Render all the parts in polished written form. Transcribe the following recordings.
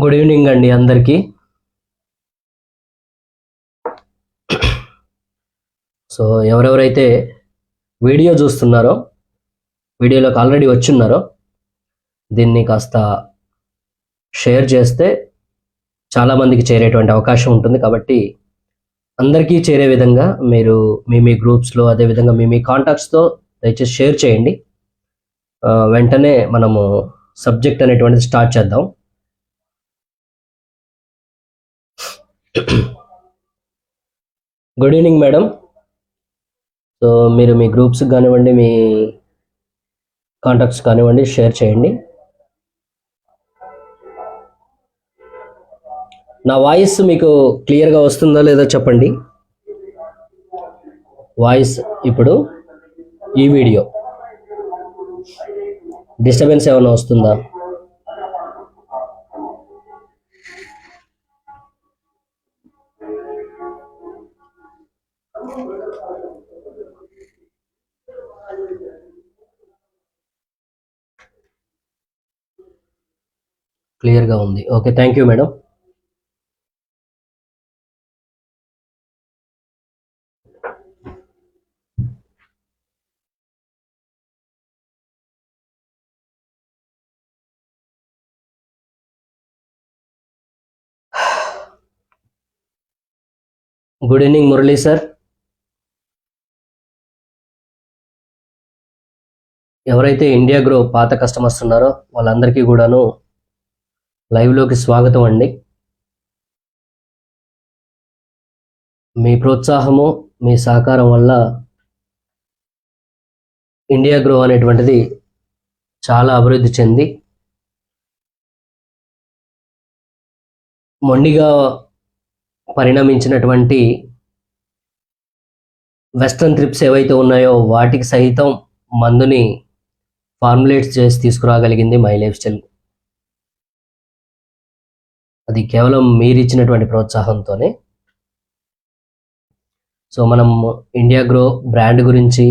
Good evening అండి అందరికీ. So ఎవరెవరైతే వీడియో చూస్తున్నారో, వీడియోలోకి ఆల్రెడీ వచ్చున్నారో, దీన్ని కాస్త షేర్ చేస్తే చాలామందికి చేరేటువంటి అవకాశం ఉంటుంది. కాబట్టి అందరికీ చేరే విధంగా మీరు మీ మీ గ్రూప్స్లో, అదేవిధంగా మీ మీ కాంటాక్ట్స్తో దయచేసి షేర్ చేయండి. వెంటనే మనము సబ్జెక్ట్ అనేటువంటిది స్టార్ట్ చేద్దాం. Good evening madam. సో మీరు మీ గ్రూప్స్ కానివ్వండి, మీ కాంటాక్ట్స్ కానివ్వండి, షేర్ చేయండి. నా వాయిస్ మీకు క్లియర్గా వస్తుందా లేదా చెప్పండి. వాయిస్ ఇప్పుడు ఈ వీడియో డిస్టర్బెన్స్ ఏమైనా వస్తుందా? క్లియర్గా ఉంది. Okay, thank you madam. Good evening Murali sir. ఎవరైతే ఇండియా గ్రో పాత కస్టమర్స్ ఉన్నారో వాళ్ళందరికీ కూడాను లైవ్లోకి స్వాగతం అండి. మీ ప్రోత్సాహము, మీ సహకారం వల్ల ఇండియా గ్రో అనేటువంటిది చాలా అభివృద్ధి చెంది మొండిగా పరిణమించినటువంటి వెస్ట్రన్ ట్రిప్స్ ఏవైతే ఉన్నాయో వాటికి సైతం మందుని ఫార్ములేట్స్ చేసి తీసుకురాగలిగింది మై లైఫ్ స్టైల్. అది కేవలం మీరిచ్చినటువంటి ప్రోత్సాహంతోనే. సో మనం ఇండియా గ్రో బ్రాండ్ గురించి,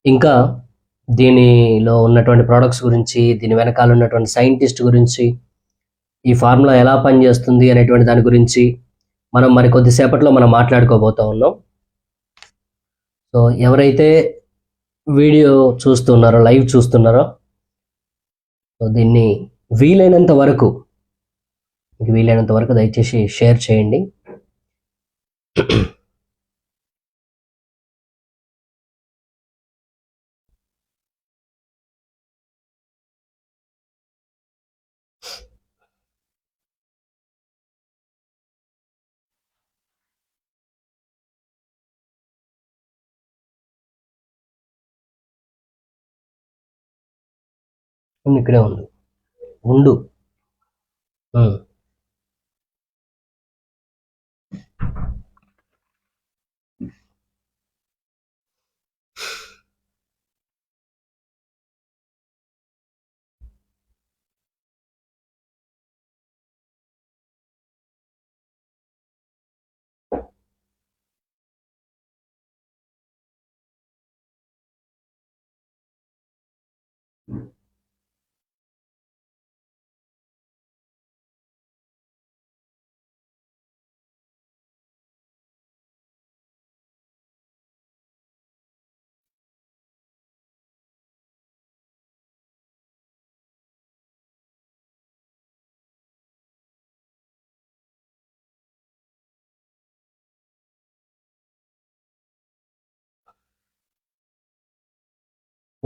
ఇంకా దీనిలో ఉన్నటువంటి ప్రోడక్ట్స్ గురించి, దీని వెనకాల ఉన్నటువంటి సైంటిస్ట్ గురించి, ఈ ఫార్ములా ఎలా పనిచేస్తుంది అనేటువంటి దాని గురించి మనం మరి కొద్దిసేపట్లో మనం మాట్లాడుకోబోతా ఉన్నాం. సో ఎవరైతే వీడియో చూస్తున్నారో, లైవ్ చూస్తున్నారో, సో దీన్ని వీలైనంత వరకు దయచేసి షేర్ చేయండి. ఇక్కడే ఉంది, ఉండు.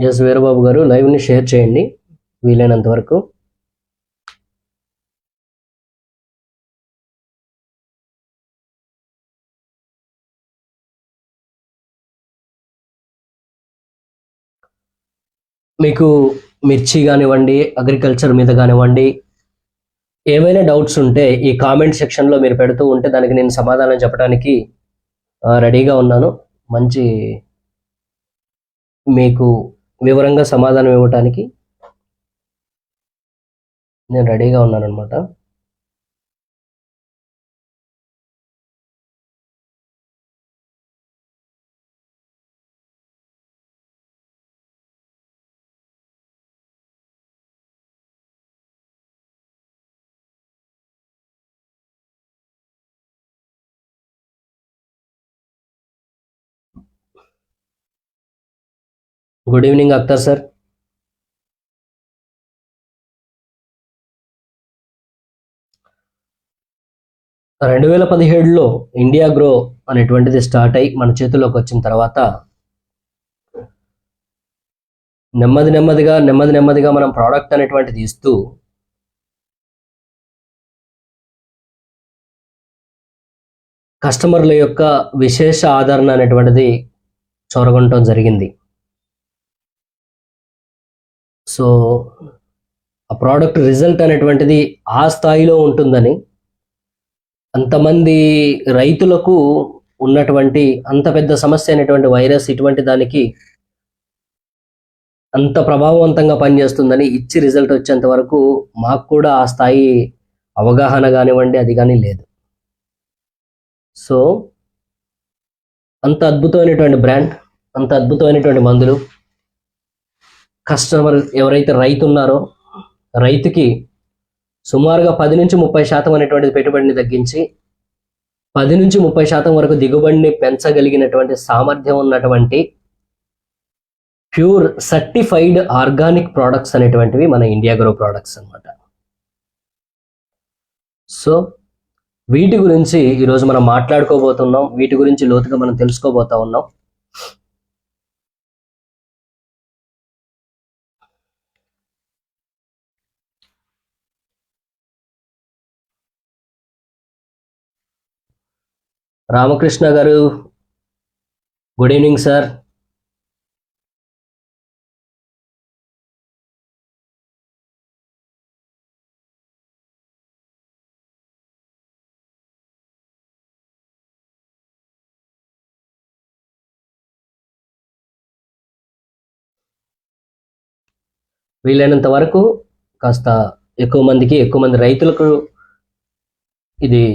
ఎస్ వీరబాబు గారు, లైవ్ని షేర్ చేయండి వీలైనంత వరకు. మీకు మిర్చి కానివ్వండి, అగ్రికల్చర్ మీద కానివ్వండి, ఏమైనా డౌట్స్ ఉంటే ఈ కామెంట్ సెక్షన్లో మీరు పెడుతూ ఉంటే దానికి నేను సమాధానం చెప్పడానికి రెడీగా ఉన్నాను. మంచి మీకు వివరంగా సమాధానం ఇవ్వటానికి నేను రెడీగా ఉన్నాను అనమాట. Good evening Akhtar sir. రెండు 2017లో ఇండియా గ్రో అనేటువంటిది స్టార్ట్ అయ్యి మన చేతుల్లోకి వచ్చిన తర్వాత నెమ్మదిగా మనం ప్రోడక్ట్ అనేటువంటిది ఇస్తూ కస్టమర్ల యొక్క విశేష ఆదరణ అనేటువంటిది చొరగొనటం జరిగింది. సో ఆ ప్రోడక్ట్ రిజల్ట్ అనేటువంటిది ఆ స్థాయిలో ఉంటుందని, అంతమంది రైతులకు ఉన్నటువంటి అంత పెద్ద సమస్య అయినటువంటి వైరస్ ఇటువంటి దానికి అంత ప్రభావవంతంగా పనిచేస్తుందని ఇచ్చి రిజల్ట్ వచ్చేంత వరకు మాకు కూడా ఆ స్థాయి అవగాహన కానివ్వండి అది కానీ లేదు. సో అంత అద్భుతమైనటువంటి బ్రాండ్, అంత అద్భుతమైనటువంటి మందులు, కస్టమర్ ఎవరైతే రైతు ఉన్నారో రైతుకి సుమారుగా 10-30% అనేటువంటిది పెట్టుబడిని తగ్గించి 10-30% వరకు దిగుబడిని పెంచగలిగినటువంటి సామర్థ్యం ఉన్నటువంటి ప్యూర్ సర్టిఫైడ్ ఆర్గానిక్ ప్రోడక్ట్స్ అనేటువంటివి మన ఇండియా గ్రో ప్రోడక్ట్స్ అన్నమాట. సో వీటి గురించి ఈరోజు మనం మాట్లాడుకోబోతున్నాం, వీటి గురించి లోతుగా మనం తెలుసుకోబోతా ఉన్నాం. రామకృష్ణ గారు, గుడ్ ఈవినింగ్ సార్. వీలైనంత వరకు కాస్త ఎక్కువ మంది రైతులకు ఇది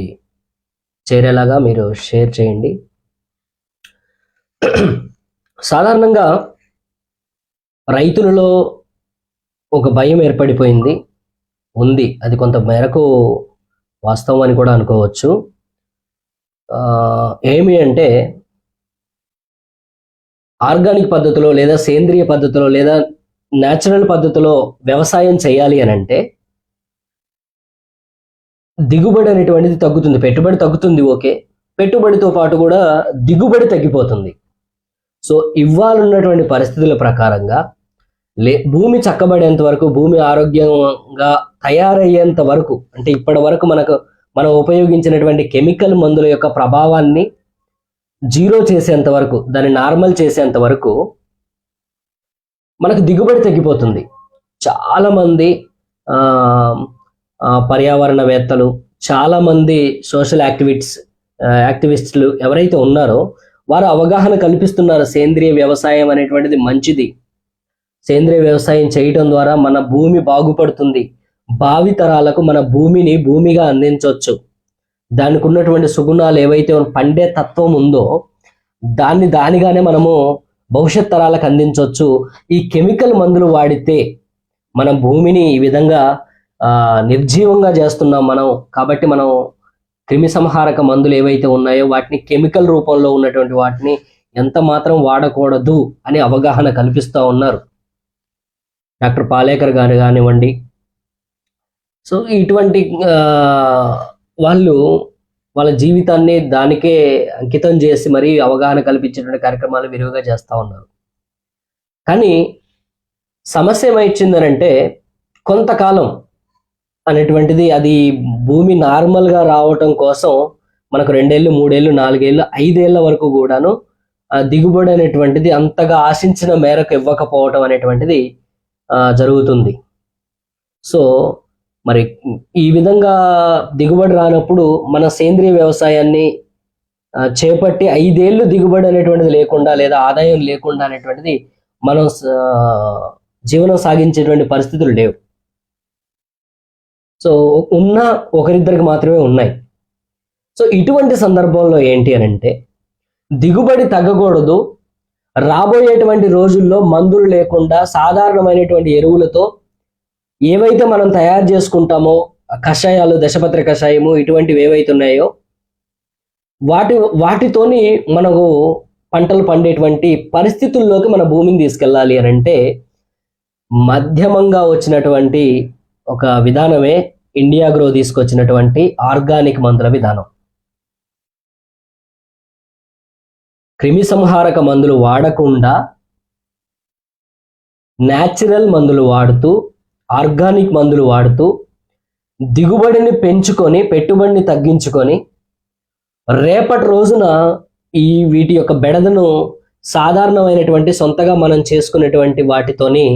చేరేలాగా మీరు షేర్ చేయండి. సాధారణంగా రైతులలో ఒక భయం ఏర్పడిపోయింది ఉంది, అది కొంత మేరకు వాస్తవం అని కూడా అనుకోవచ్చు. ఏమి అంటే ఆర్గానిక్ పద్ధతిలో లేదా సేంద్రియ పద్ధతిలో లేదా న్యాచురల్ పద్ధతిలో వ్యవసాయం చేయాలి అని అంటే దిగుబడి అనేటువంటిది తగ్గుతుంది, పెట్టుబడి తగ్గుతుంది. ఓకే, పెట్టుబడితో పాటు కూడా దిగుబడి తగ్గిపోతుంది. సో ఇవ్వాలన్నటువంటి పరిస్థితుల ప్రకారంగా భూమి చక్కబడేంత వరకు, భూమి ఆరోగ్యంగా తయారయ్యేంత వరకు, అంటే ఇప్పటి వరకు మనం ఉపయోగించినటువంటి కెమికల్ మందుల యొక్క ప్రభావాన్ని జీరో చేసేంత వరకు, దాన్ని నార్మల్ చేసేంత వరకు మనకు దిగుబడి తగ్గిపోతుంది. చాలామంది పర్యావరణవేత్తలు, చాలామంది సోషల్ యాక్టివిస్టులు ఎవరైతే ఉన్నారో వారు అవగాహన కల్పిస్తున్నారు. సేంద్రియ వ్యవసాయం అనేటువంటిది మంచిది, సేంద్రియ వ్యవసాయం చేయటం ద్వారా మన భూమి బాగుపడుతుంది, భావితరాలకు మన భూమిని భూమిగా అందించవచ్చు, దానికి ఉన్నటువంటి సుగుణాలు ఏవైతే పండే తత్వం ఉందో దానిగానే మనము భవిష్యత్ తరాలకు అందించవచ్చు. ఈ కెమికల్ మందులు వాడితే మన భూమిని ఈ విధంగా నిర్జీవంగా చేస్తున్నాం మనం, కాబట్టి మనం క్రిమి సంహారక మందులు ఏవైతే ఉన్నాయో వాటిని కెమికల్ రూపంలో ఉన్నటువంటి వాటిని ఎంత మాత్రం వాడకూడదు అని అవగాహన కల్పిస్తూ ఉన్నారు డాక్టర్ పాలేకర్ గారు కానివ్వండి. సో ఇటువంటి వాళ్ళు వాళ్ళ జీవితాన్ని దానికే అంకితం చేసి మరీ అవగాహన కల్పించేటువంటి కార్యక్రమాలు విరివిగా చేస్తూ ఉన్నారు. కానీ సమస్య ఏమైందనంటే కొంతకాలం అనేటువంటిది అది భూమి నార్మల్గా రావటం కోసం మనకు 2 ఏళ్ళు 3 ఏళ్ళు 4 ఏళ్ళు 5 ఏళ్ళ వరకు కూడాను దిగుబడి అనేటువంటిది అంతగా ఆశించిన మేరకు ఇవ్వకపోవటం అనేటువంటిది జరుగుతుంది. సో మరి ఈ విధంగా దిగుబడి రానప్పుడు మన సేంద్రియ వ్యవసాయాన్ని చేపట్టి 5 ఏళ్ళు దిగుబడి అనేటువంటిది లేకుండా లేదా ఆదాయం లేకుండా అనేటువంటిది మనం జీవనం సాగించేటువంటి పరిస్థితులు లేవు. సో ఉన్న ఒకరిద్దరికి మాత్రమే ఉన్నాయి. సో ఇటువంటి సందర్భంలో ఏంటి అని అంటే దిగుబడి తగ్గకూడదు, రాబోయేటువంటి రోజుల్లో మందులు లేకుండా సాధారణమైనటువంటి ఎరువులతో ఏవైతే మనం తయారు చేసుకుంటామో కషాయాలు, దశపత్ర కషాయము ఇటువంటివి ఏవైతే ఉన్నాయో వాటితోని మనకు పంటలు పండేటువంటి పరిస్థితుల్లోకి మన భూమిని తీసుకెళ్ళాలి అని అంటే మధ్యమంగా వచ్చినటువంటి ఒక విధానమే ఇండియా గ్రో తీసుకొచ్చినటువంటి ఆర్గానిక్ మందుల విధానం. క్రిమి సంహారక మందులు వాడకుండా న్యాచురల్ మందులు వాడుతూ, ఆర్గానిక్ మందులు వాడుతూ దిగుబడిని పెంచుకొని, పెట్టుబడిని తగ్గించుకొని రేపటి రోజున వీటి యొక్క బెడదను సాధారణమైనటువంటి సొంతగా మనం చేసుకునేటువంటి వాటితోని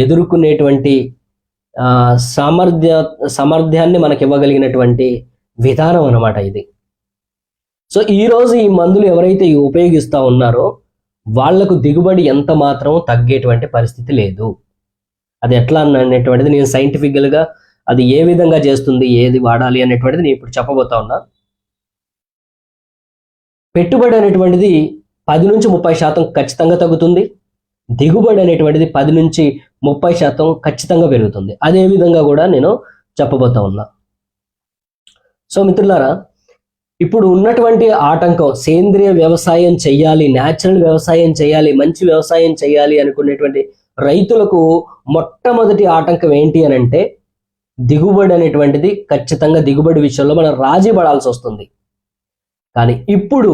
ఎదుర్కొనేటువంటి సామర్థ్యాన్ని మనకి ఇవ్వగలిగినటువంటి విధానం అన్నమాట ఇది. సో ఈరోజు ఈ మందులు ఎవరైతే ఉపయోగిస్తూ ఉన్నారో వాళ్లకు దిగుబడి ఎంత మాత్రం తగ్గేటువంటి పరిస్థితి లేదు. అది ఎట్లా అనేటువంటిది నేను సైంటిఫికల్గా అది ఏ విధంగా చేస్తుంది, ఏది వాడాలి అనేటువంటిది నేను ఇప్పుడు చెప్పబోతా ఉన్నా. పెట్టుబడి అనేటువంటిది 10-30% ఖచ్చితంగా తగ్గుతుంది. దిగుబడి అనేటువంటిది 10-30% ఖచ్చితంగా పెరుగుతుంది. అదే విధంగా కూడా నేను చెప్పబోతా ఉన్నా. సో మిత్రులారా, ఇప్పుడు ఉన్నటువంటి ఆటంకం సేంద్రియ వ్యవసాయం చేయాలి, న్యాచురల్ వ్యవసాయం చేయాలి, మంచి వ్యవసాయం చేయాలి అనుకునేటువంటి రైతులకు మొట్టమొదటి ఆటంకం ఏంటి అని అంటే దిగుబడి అనేటువంటిది. ఖచ్చితంగా దిగుబడి విషయంలో మనం రాజీ పడాల్సి వస్తుంది. కానీ ఇప్పుడు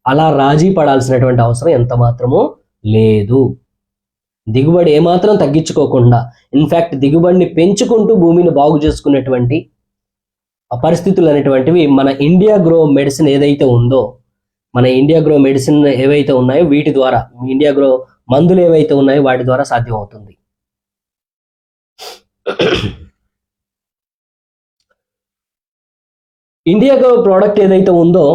అలా రాజీ పడాల్సినటువంటి అవసరం ఎంత మాత్రమూ లేదు. దిగుబడి ఏమాత్రం తగ్గించుకోకుండా, ఇన్ఫ్యాక్ట్ దిగుబడిని పెంచుకుంటూ భూమిని బాగు చేసుకునేటువంటి పరిస్థితులు అనేటువంటివి మన ఇండియా గ్రో మెడిసిన్ ఏదైతే ఉందో, మన ఇండియా గ్రో మెడిసిన్ ఏవైతే ఉన్నాయో వీటి ద్వారా, ఇండియా గ్రో మందులు ఏవైతే ఉన్నాయో వాటి ద్వారా సాధ్యం అవుతుంది. ఇండియా గ్రో ప్రోడక్ట్ ఏదైతే ఉందో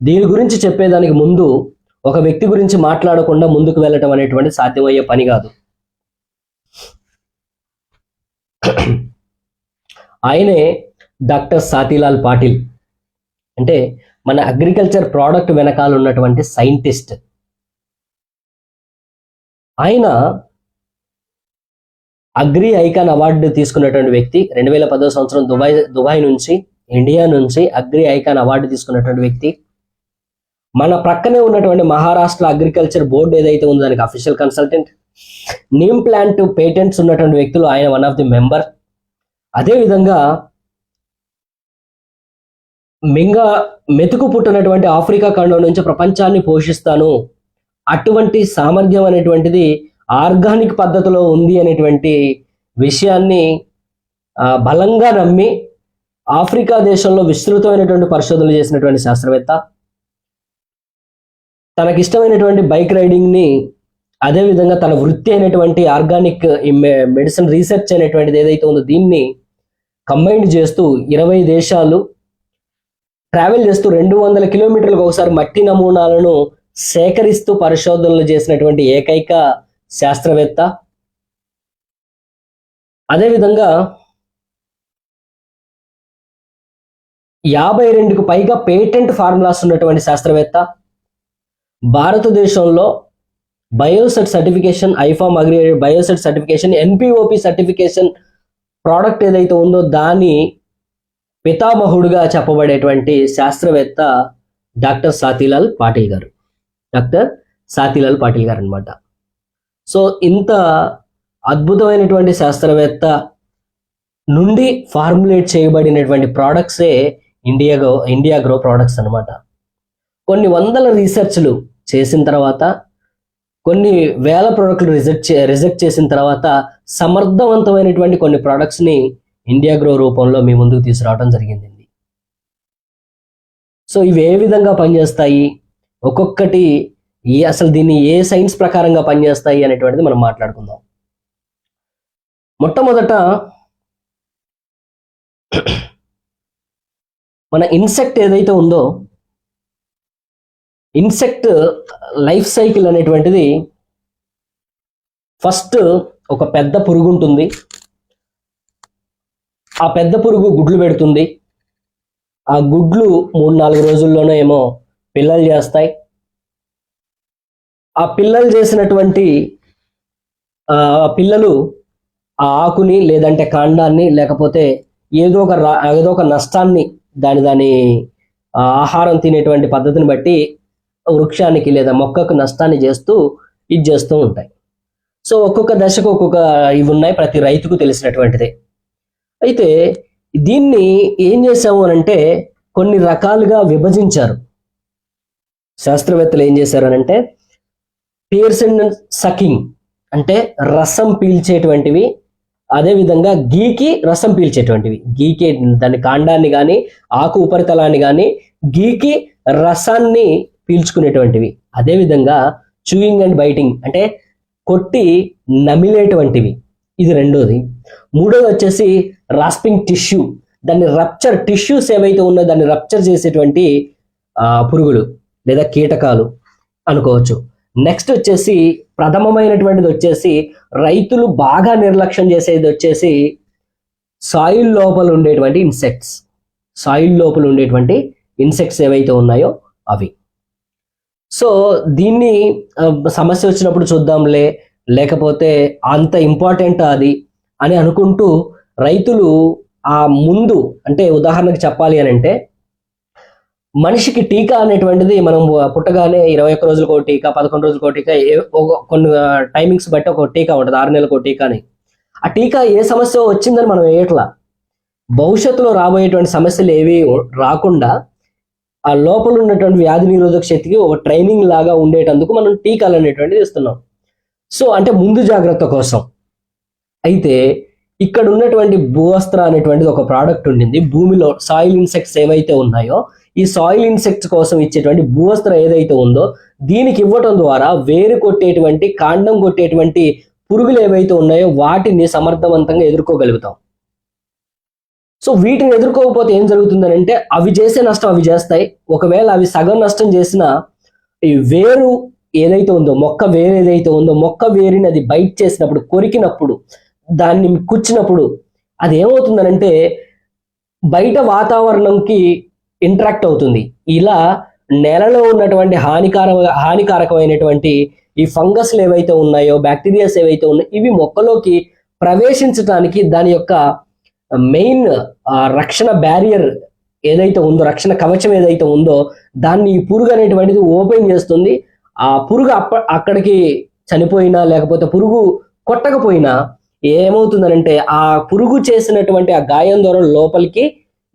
దీని గురించి చెప్పేదానికి ముందు ఒక వ్యక్తి గురించి మాట్లాడకుండా ముందుకు వెళ్ళటం అనేటువంటి సాధ్యమయ్యే పని కాదు. ఆయనే డాక్టర్ సాతీలాల్ పాటిల్. అంటే మన అగ్రికల్చర్ ప్రోడక్ట్ వెనకాల ఉన్నటువంటి సైంటిస్ట్. ఆయన అగ్రి ఐకాన్ అవార్డు తీసుకున్నటువంటి వ్యక్తి. 2010 సంవత్సరం దుబాయ్ నుంచి, ఇండియా నుంచి అగ్రి ఐకాన్ అవార్డు తీసుకున్నటువంటి వ్యక్తి. మన ప్రక్కనే ఉన్నటువంటి మహారాష్ట్ర అగ్రికల్చర్ బోర్డు ఏదైతే ఉందో దానికి official consultant. Neem plant patents ఉన్నటువంటి వ్యక్తులు ఆయన వన్ ఆఫ్ ది మెంబర్. అదేవిధంగా మెతుకు పుట్టినటువంటి ఆఫ్రికా ఖండం నుంచి ప్రపంచాన్ని పోషిస్తాను, అటువంటి సామర్థ్యం అనేటువంటిది ఆర్గానిక్ పద్ధతిలో ఉంది అనేటువంటి విషయాన్ని బలంగా నమ్మి ఆఫ్రికా దేశంలో విస్తృతమైనటువంటి పరిశోధనలు చేసినటువంటి శాస్త్రవేత్త. తనకిష్టమైనటువంటి బైక్ రైడింగ్ని, అదేవిధంగా తన వృత్తి అయినటువంటి ఆర్గానిక్ మెడిసిన్ రీసెర్చ్ అనేటువంటిది ఏదైతే ఉందో దీన్ని కంబైన్ చేస్తూ 20 దేశాలు ట్రావెల్ చేస్తూ 200 కిలోమీటర్లకు ఒకసారి మట్టి నమూనాలను సేకరిస్తూ పరిశోధనలు చేసినటువంటి ఏకైక శాస్త్రవేత్త. అదేవిధంగా 52కు పైగా పేటెంట్ ఫార్ములాస్ ఉన్నటువంటి శాస్త్రవేత్త. భారతదేశంలో biocert certification, IFOAM aggregated biocert certification, NPOP certification product ఏదైతే ఉందో దాని పితామహుడుగా చెప్పబడేటువంటి శాస్త్రవేత్త డాక్టర్ సాతీలాల్ పాటిల్ గారు. డాక్టర్ సాతీలాల్ పాటిల్ గారు అనమాట. సో ఇంత అద్భుతమైనటువంటి శాస్త్రవేత్త నుండి ఫార్ములేట్ చేయబడినటువంటి ప్రోడక్ట్సే ఇండియా గ్రో ప్రోడక్ట్స్ అనమాట. కొన్ని వందల రీసెర్చ్లు చేసిన తర్వాత, కొన్ని వేల ప్రోడక్ట్లు రిజెక్ట్ చేసిన తర్వాత సమర్థవంతమైనటువంటి కొన్ని ప్రోడక్ట్స్ని ఇండియా గ్రో రూపంలో మీ ముందుకు తీసుకురావడం జరిగింది. సో ఇవి ఏ విధంగా పనిచేస్తాయి, ఒక్కొక్కటి అసలు దీన్ని ఏ సైన్స్ ప్రకారంగా పనిచేస్తాయి అనేటువంటిది మనం మాట్లాడుకుందాం. మొట్టమొదట మన ఇన్సెక్ట్ ఏదైతే ఉందో, ఇన్సెక్ట్ లైఫ్ సైకిల్ అనేటువంటిది ఫస్ట్ ఒక పెద్ద పురుగు ఉంటుంది. ఆ పెద్ద పురుగు గుడ్లు పెడుతుంది. ఆ గుడ్లు 3-4 రోజుల్లోనే ఏమో పిల్లలు చేస్తాయి. ఆ పిల్లలు చేసినటువంటి పిల్లలు ఆ ఆకుని లేదంటే కాండాన్ని లేకపోతే ఏదో ఒక నష్టాన్ని దాని ఆహారం తినేటువంటి పద్ధతిని బట్టి వృక్షానికి లేదా మొక్కకు నష్టాన్ని చేస్తూ ఇది చేస్తూ ఉంటాయి. సో ఒక్కొక్క దశకు ఒక్కొక్క ఇవి ఉన్నాయి, ప్రతి రైతుకు తెలిసినటువంటిదే. అయితే దీన్ని ఏం చేసాము అని అంటే కొన్ని రకాలుగా విభజించారు. శాస్త్రవేత్తలు ఏం చేశారు అని అంటే పియర్సన్ సకింగ్ అంటే రసం పీల్చేటువంటివి, అదేవిధంగా గీకి రసం పీల్చేటువంటివి, గీకి దాని కాండాన్ని కానీ ఆకు ఉపరితలాన్ని కానీ గీకి రసాన్ని పీల్చుకునేటువంటివి, అదేవిధంగా చూయింగ్ అండ్ బైటింగ్ అంటే కొట్టి నమిలేటువంటివి, ఇది రెండోది. మూడోది వచ్చేసి రాస్పింగ్ టిష్యూ, దాన్ని రప్చర్ టిష్యూస్ ఏవైతే ఉన్నాయో దాన్ని రప్చర్ చేసేటువంటి పురుగులు లేదా కీటకాలు అనుకోవచ్చు. నెక్స్ట్ వచ్చేసి ప్రథమమైనటువంటిది వచ్చేసి రైతులు బాగా నిర్లక్ష్యం చేసేది వచ్చేసి సాయిల్ లోపల ఉండేటువంటి ఇన్సెక్ట్స్, సాయిల్ లోపల ఉండేటువంటి ఇన్సెక్ట్స్ ఏవైతే ఉన్నాయో అవి. సో దీన్ని సమస్య వచ్చినప్పుడు చూద్దాంలే, లేకపోతే అంత ఇంపార్టెంట్ అది అని అనుకుంటూ రైతులు ఆ ముందు, అంటే ఉదాహరణకు చెప్పాలి అని అంటే మనిషికి టీకా అనేటువంటిది మనం పుట్టగానే 21 రోజులకు ఒక టీకా, 11 రోజులకు ఒక టీకా, కొన్ని టైమింగ్స్ బట్టి ఒక టీకా ఉంటుంది, 6 నెలలకు ఒక టీకా అని. ఆ టీకా ఏ సమస్య వచ్చిందని మనం వేయట్లా, భవిష్యత్తులో రాబోయేటువంటి సమస్యలు ఏవి రాకుండా ఆ లోపల ఉన్నటువంటి వ్యాధి నిరోధక శక్తికి ఒక ట్రైనింగ్ లాగా ఉండేటందుకు మనం టీకాలు అనేటువంటిది ఇస్తున్నాం. సో అంటే ముందు జాగ్రత్త కోసం. అయితే ఇక్కడ ఉన్నటువంటి భూవస్త్ర అనేటువంటిది ఒక ప్రోడక్ట్ ఉండింది. భూమిలో సాయిల్ ఇన్సెక్ట్స్ ఏవైతే ఉన్నాయో ఈ సాయిల్ ఇన్సెక్ట్స్ కోసం ఇచ్చేటువంటి భూవస్త్ర ఏదైతే ఉందో దీనికి ఇవ్వటం ద్వారా వేరు కొట్టేటువంటి, కాండం కొట్టేటువంటి పురుగులు ఏవైతే ఉన్నాయో వాటిని సమర్థవంతంగా ఎదుర్కోగలుగుతాం. సో వీటిని ఎదుర్కోకపోతే ఏం జరుగుతుందని అంటే అవి చేసే నష్టం అవి చేస్తాయి. ఒకవేళ అవి సగం నష్టం చేసిన ఈ వేరు ఏదైతే ఉందో, మొక్క వేరు ఏదైతే ఉందో, మొక్క వేరిని అది బైట్ చేసినప్పుడు, కొరికినప్పుడు, దాన్ని కుచ్చినప్పుడు అది ఏమవుతుందనంటే బయట వాతావరణంకి ఇంటరాక్ట్ అవుతుంది. ఇలా నేలలో ఉన్నటువంటి హానికారకమైనటువంటి ఈ ఫంగస్లు ఏవైతే ఉన్నాయో, బ్యాక్టీరియాస్ ఏవైతే ఉన్నాయో ఇవి మొక్కలోకి ప్రవేశించడానికి దాని యొక్క మెయిన్ రక్షణ బ్యారియర్ ఏదైతే ఉందో, రక్షణ కవచం ఏదైతే ఉందో దాన్ని ఈ పురుగు అనేటువంటిది ఓపెన్ చేస్తుంది. ఆ పురుగు అక్కడికి చనిపోయినా లేకపోతే పురుగు కొట్టకపోయినా ఏమవుతుందనంటే ఆ పురుగు చేసినటువంటి ఆ గాయం ద్వారా లోపలికి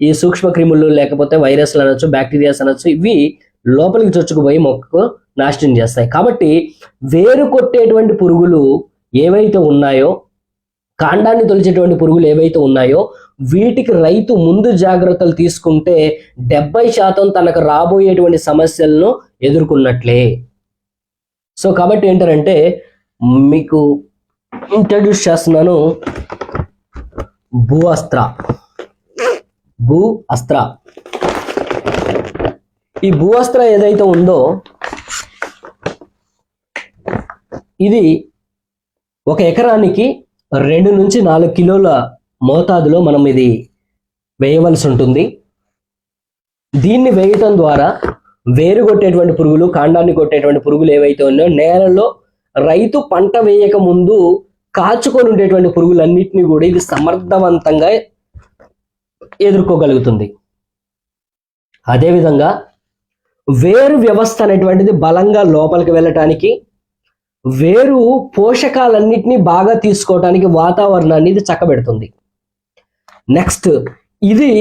ఈ సూక్ష్మ క్రిములు లేకపోతే వైరస్లు అనొచ్చు, బ్యాక్టీరియాస్ అనొచ్చు, ఇవి లోపలికి చొచ్చుకుపోయి మొక్కకు నాశనం చేస్తాయి. కాబట్టి వేరు కొట్టేటువంటి పురుగులు ఏవైతే ఉన్నాయో, కాండాన్ని తొలిచేటువంటి పురుగులు ఏవైతే ఉన్నాయో వీటికి రైతు ముందు జాగ్రత్తలు తీసుకుంటే 70% తనకు రాబోయేటువంటి సమస్యలను ఎదుర్కొన్నట్లే. సో కాబట్టి ఏంటంటే మీకు ఇంట్రడ్యూస్ చేస్తున్నాను భూ అస్త్ర. ఈ భూ అస్త్ర ఏదైతే ఉందో ఇది ఒక ఎకరానికి 2 నుంచి 4 కిలోల మోతాదులో మనం ఇది వేయవలసి ఉంటుంది. దీన్ని వేయటం ద్వారా వేరు కొట్టేటువంటి పురుగులు, కాండాన్ని కొట్టేటువంటి పురుగులు ఏవైతే ఉన్నాయో నేలలో రైతు పంట వేయక ముందు కాచుకొని ఉండేటువంటి పురుగులన్నిటినీ కూడా ఇది సమర్థవంతంగా ఎదుర్కోగలుగుతుంది. అదేవిధంగా వేరు వ్యవస్థ అనేటువంటిది బలంగా లోపలికి వెళ్ళటానికి, వేరు పోషకాలన్నిటినీ బాగా తీసుకోవటానికి వాతావరణాన్ని ఇది చక్కబెడుతుంది. నెక్స్ట్ ఇది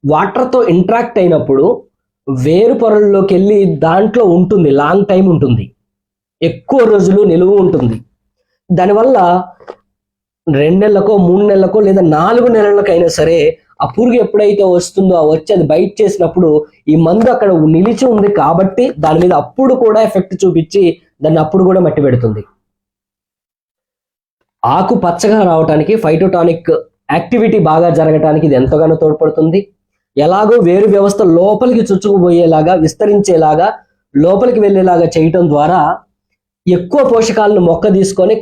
వాటర్తో ఇంట్రాక్ట్ అయినప్పుడు వేరు పొరల్లోకి వెళ్ళి దాంట్లో ఉంటుంది, లాంగ్ టైం ఉంటుంది, ఎక్కువ రోజులు నిలువ ఉంటుంది. దానివల్ల 2 నెలలకో 3 నెలలకో లేదా 4 నెలలకైనా సరే ఆ పురుగు ఎప్పుడైతే వస్తుందో ఆ వచ్చి అది బైట్ చేసినప్పుడు ఈ మందు అక్కడ నిలిచి ఉంది కాబట్టి దాని మీద అప్పుడు కూడా ఎఫెక్ట్ చూపించి దాన్ని అప్పుడు కూడా మట్టి పెడుతుంది. ఆకు పచ్చగా రావడానికి, ఫైటోటానిక్ యాక్టివిటీ బాగా జరగటానికి ఇది ఎంతగానో తోడ్పడుతుంది. ఎలాగో వేరు వ్యవస్థ లోపలికి చొచ్చుకుపోయేలాగా, విస్తరించేలాగా, లోపలికి వెళ్ళేలాగా చేయటం ద్వారా ఎక్కువ పోషకాలను మొక్క తీసుకొని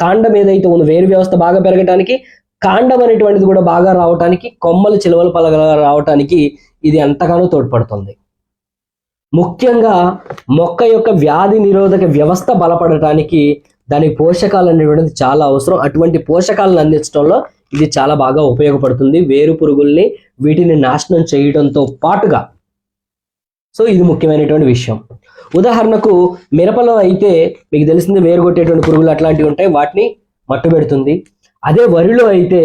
కాండం ఏదైతే ఉందో వేరు వ్యవస్థ బాగా పెరగటానికి, కాండం అనేటువంటిది కూడా బాగా రావటానికి, కొమ్మలు చిలువలు పలగగా రావటానికి ఇది ఎంతగానో తోడ్పడుతుంది. ముఖ్యంగా మొక్క యొక్క వ్యాధి నిరోధక వ్యవస్థ బలపడటానికి దాని పోషకాలు అనేటువంటిది చాలా అవసరం. అటువంటి పోషకాలను అందించడంలో ఇది చాలా బాగా ఉపయోగపడుతుంది. వేరు పురుగుల్ని వీటిని నాశనం చేయడంతో పాటుగా సో ఇది ముఖ్యమైనటువంటి విషయం. ఉదాహరణకు మిరపలో అయితే మీకు తెలిసింది వేరు కొట్టేటువంటి పురుగులు అట్లాంటివి ఉంటాయి, వాటిని మట్టు పెడుతుంది. అదే వరిలో అయితే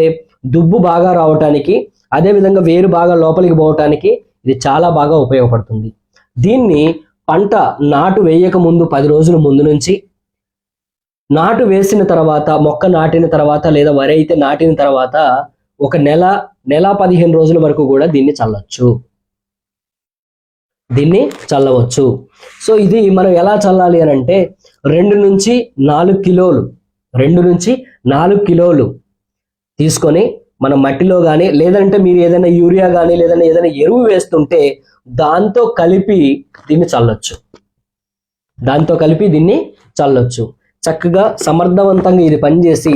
దుబ్బు బాగా రావటానికి, అదేవిధంగా వేరు బాగా లోపలికి పోవటానికి ఇది చాలా బాగా ఉపయోగపడుతుంది. దీన్ని పంట నాటు వేయక ముందు 10 రోజుల ముందు నుంచి, నాటు వేసిన తర్వాత, మొక్క నాటిన తర్వాత, లేదా వరి అయితే నాటిన తర్వాత ఒక నెల 15 రోజుల వరకు కూడా దీన్ని చల్లవచ్చు. సో ఇది మనం ఎలా చల్లాలి అని అంటే 2 నుంచి 4 కిలోలు తీసుకొని మనం మట్టిలో కానీ, లేదంటే మీరు ఏదైనా యూరియా కానీ లేదంటే ఏదైనా ఎరువు వేస్తుంటే దాంతో కలిపి దీన్ని చల్లొచ్చు. చక్కగా సమర్థవంతంగా ఇది పనిచేసి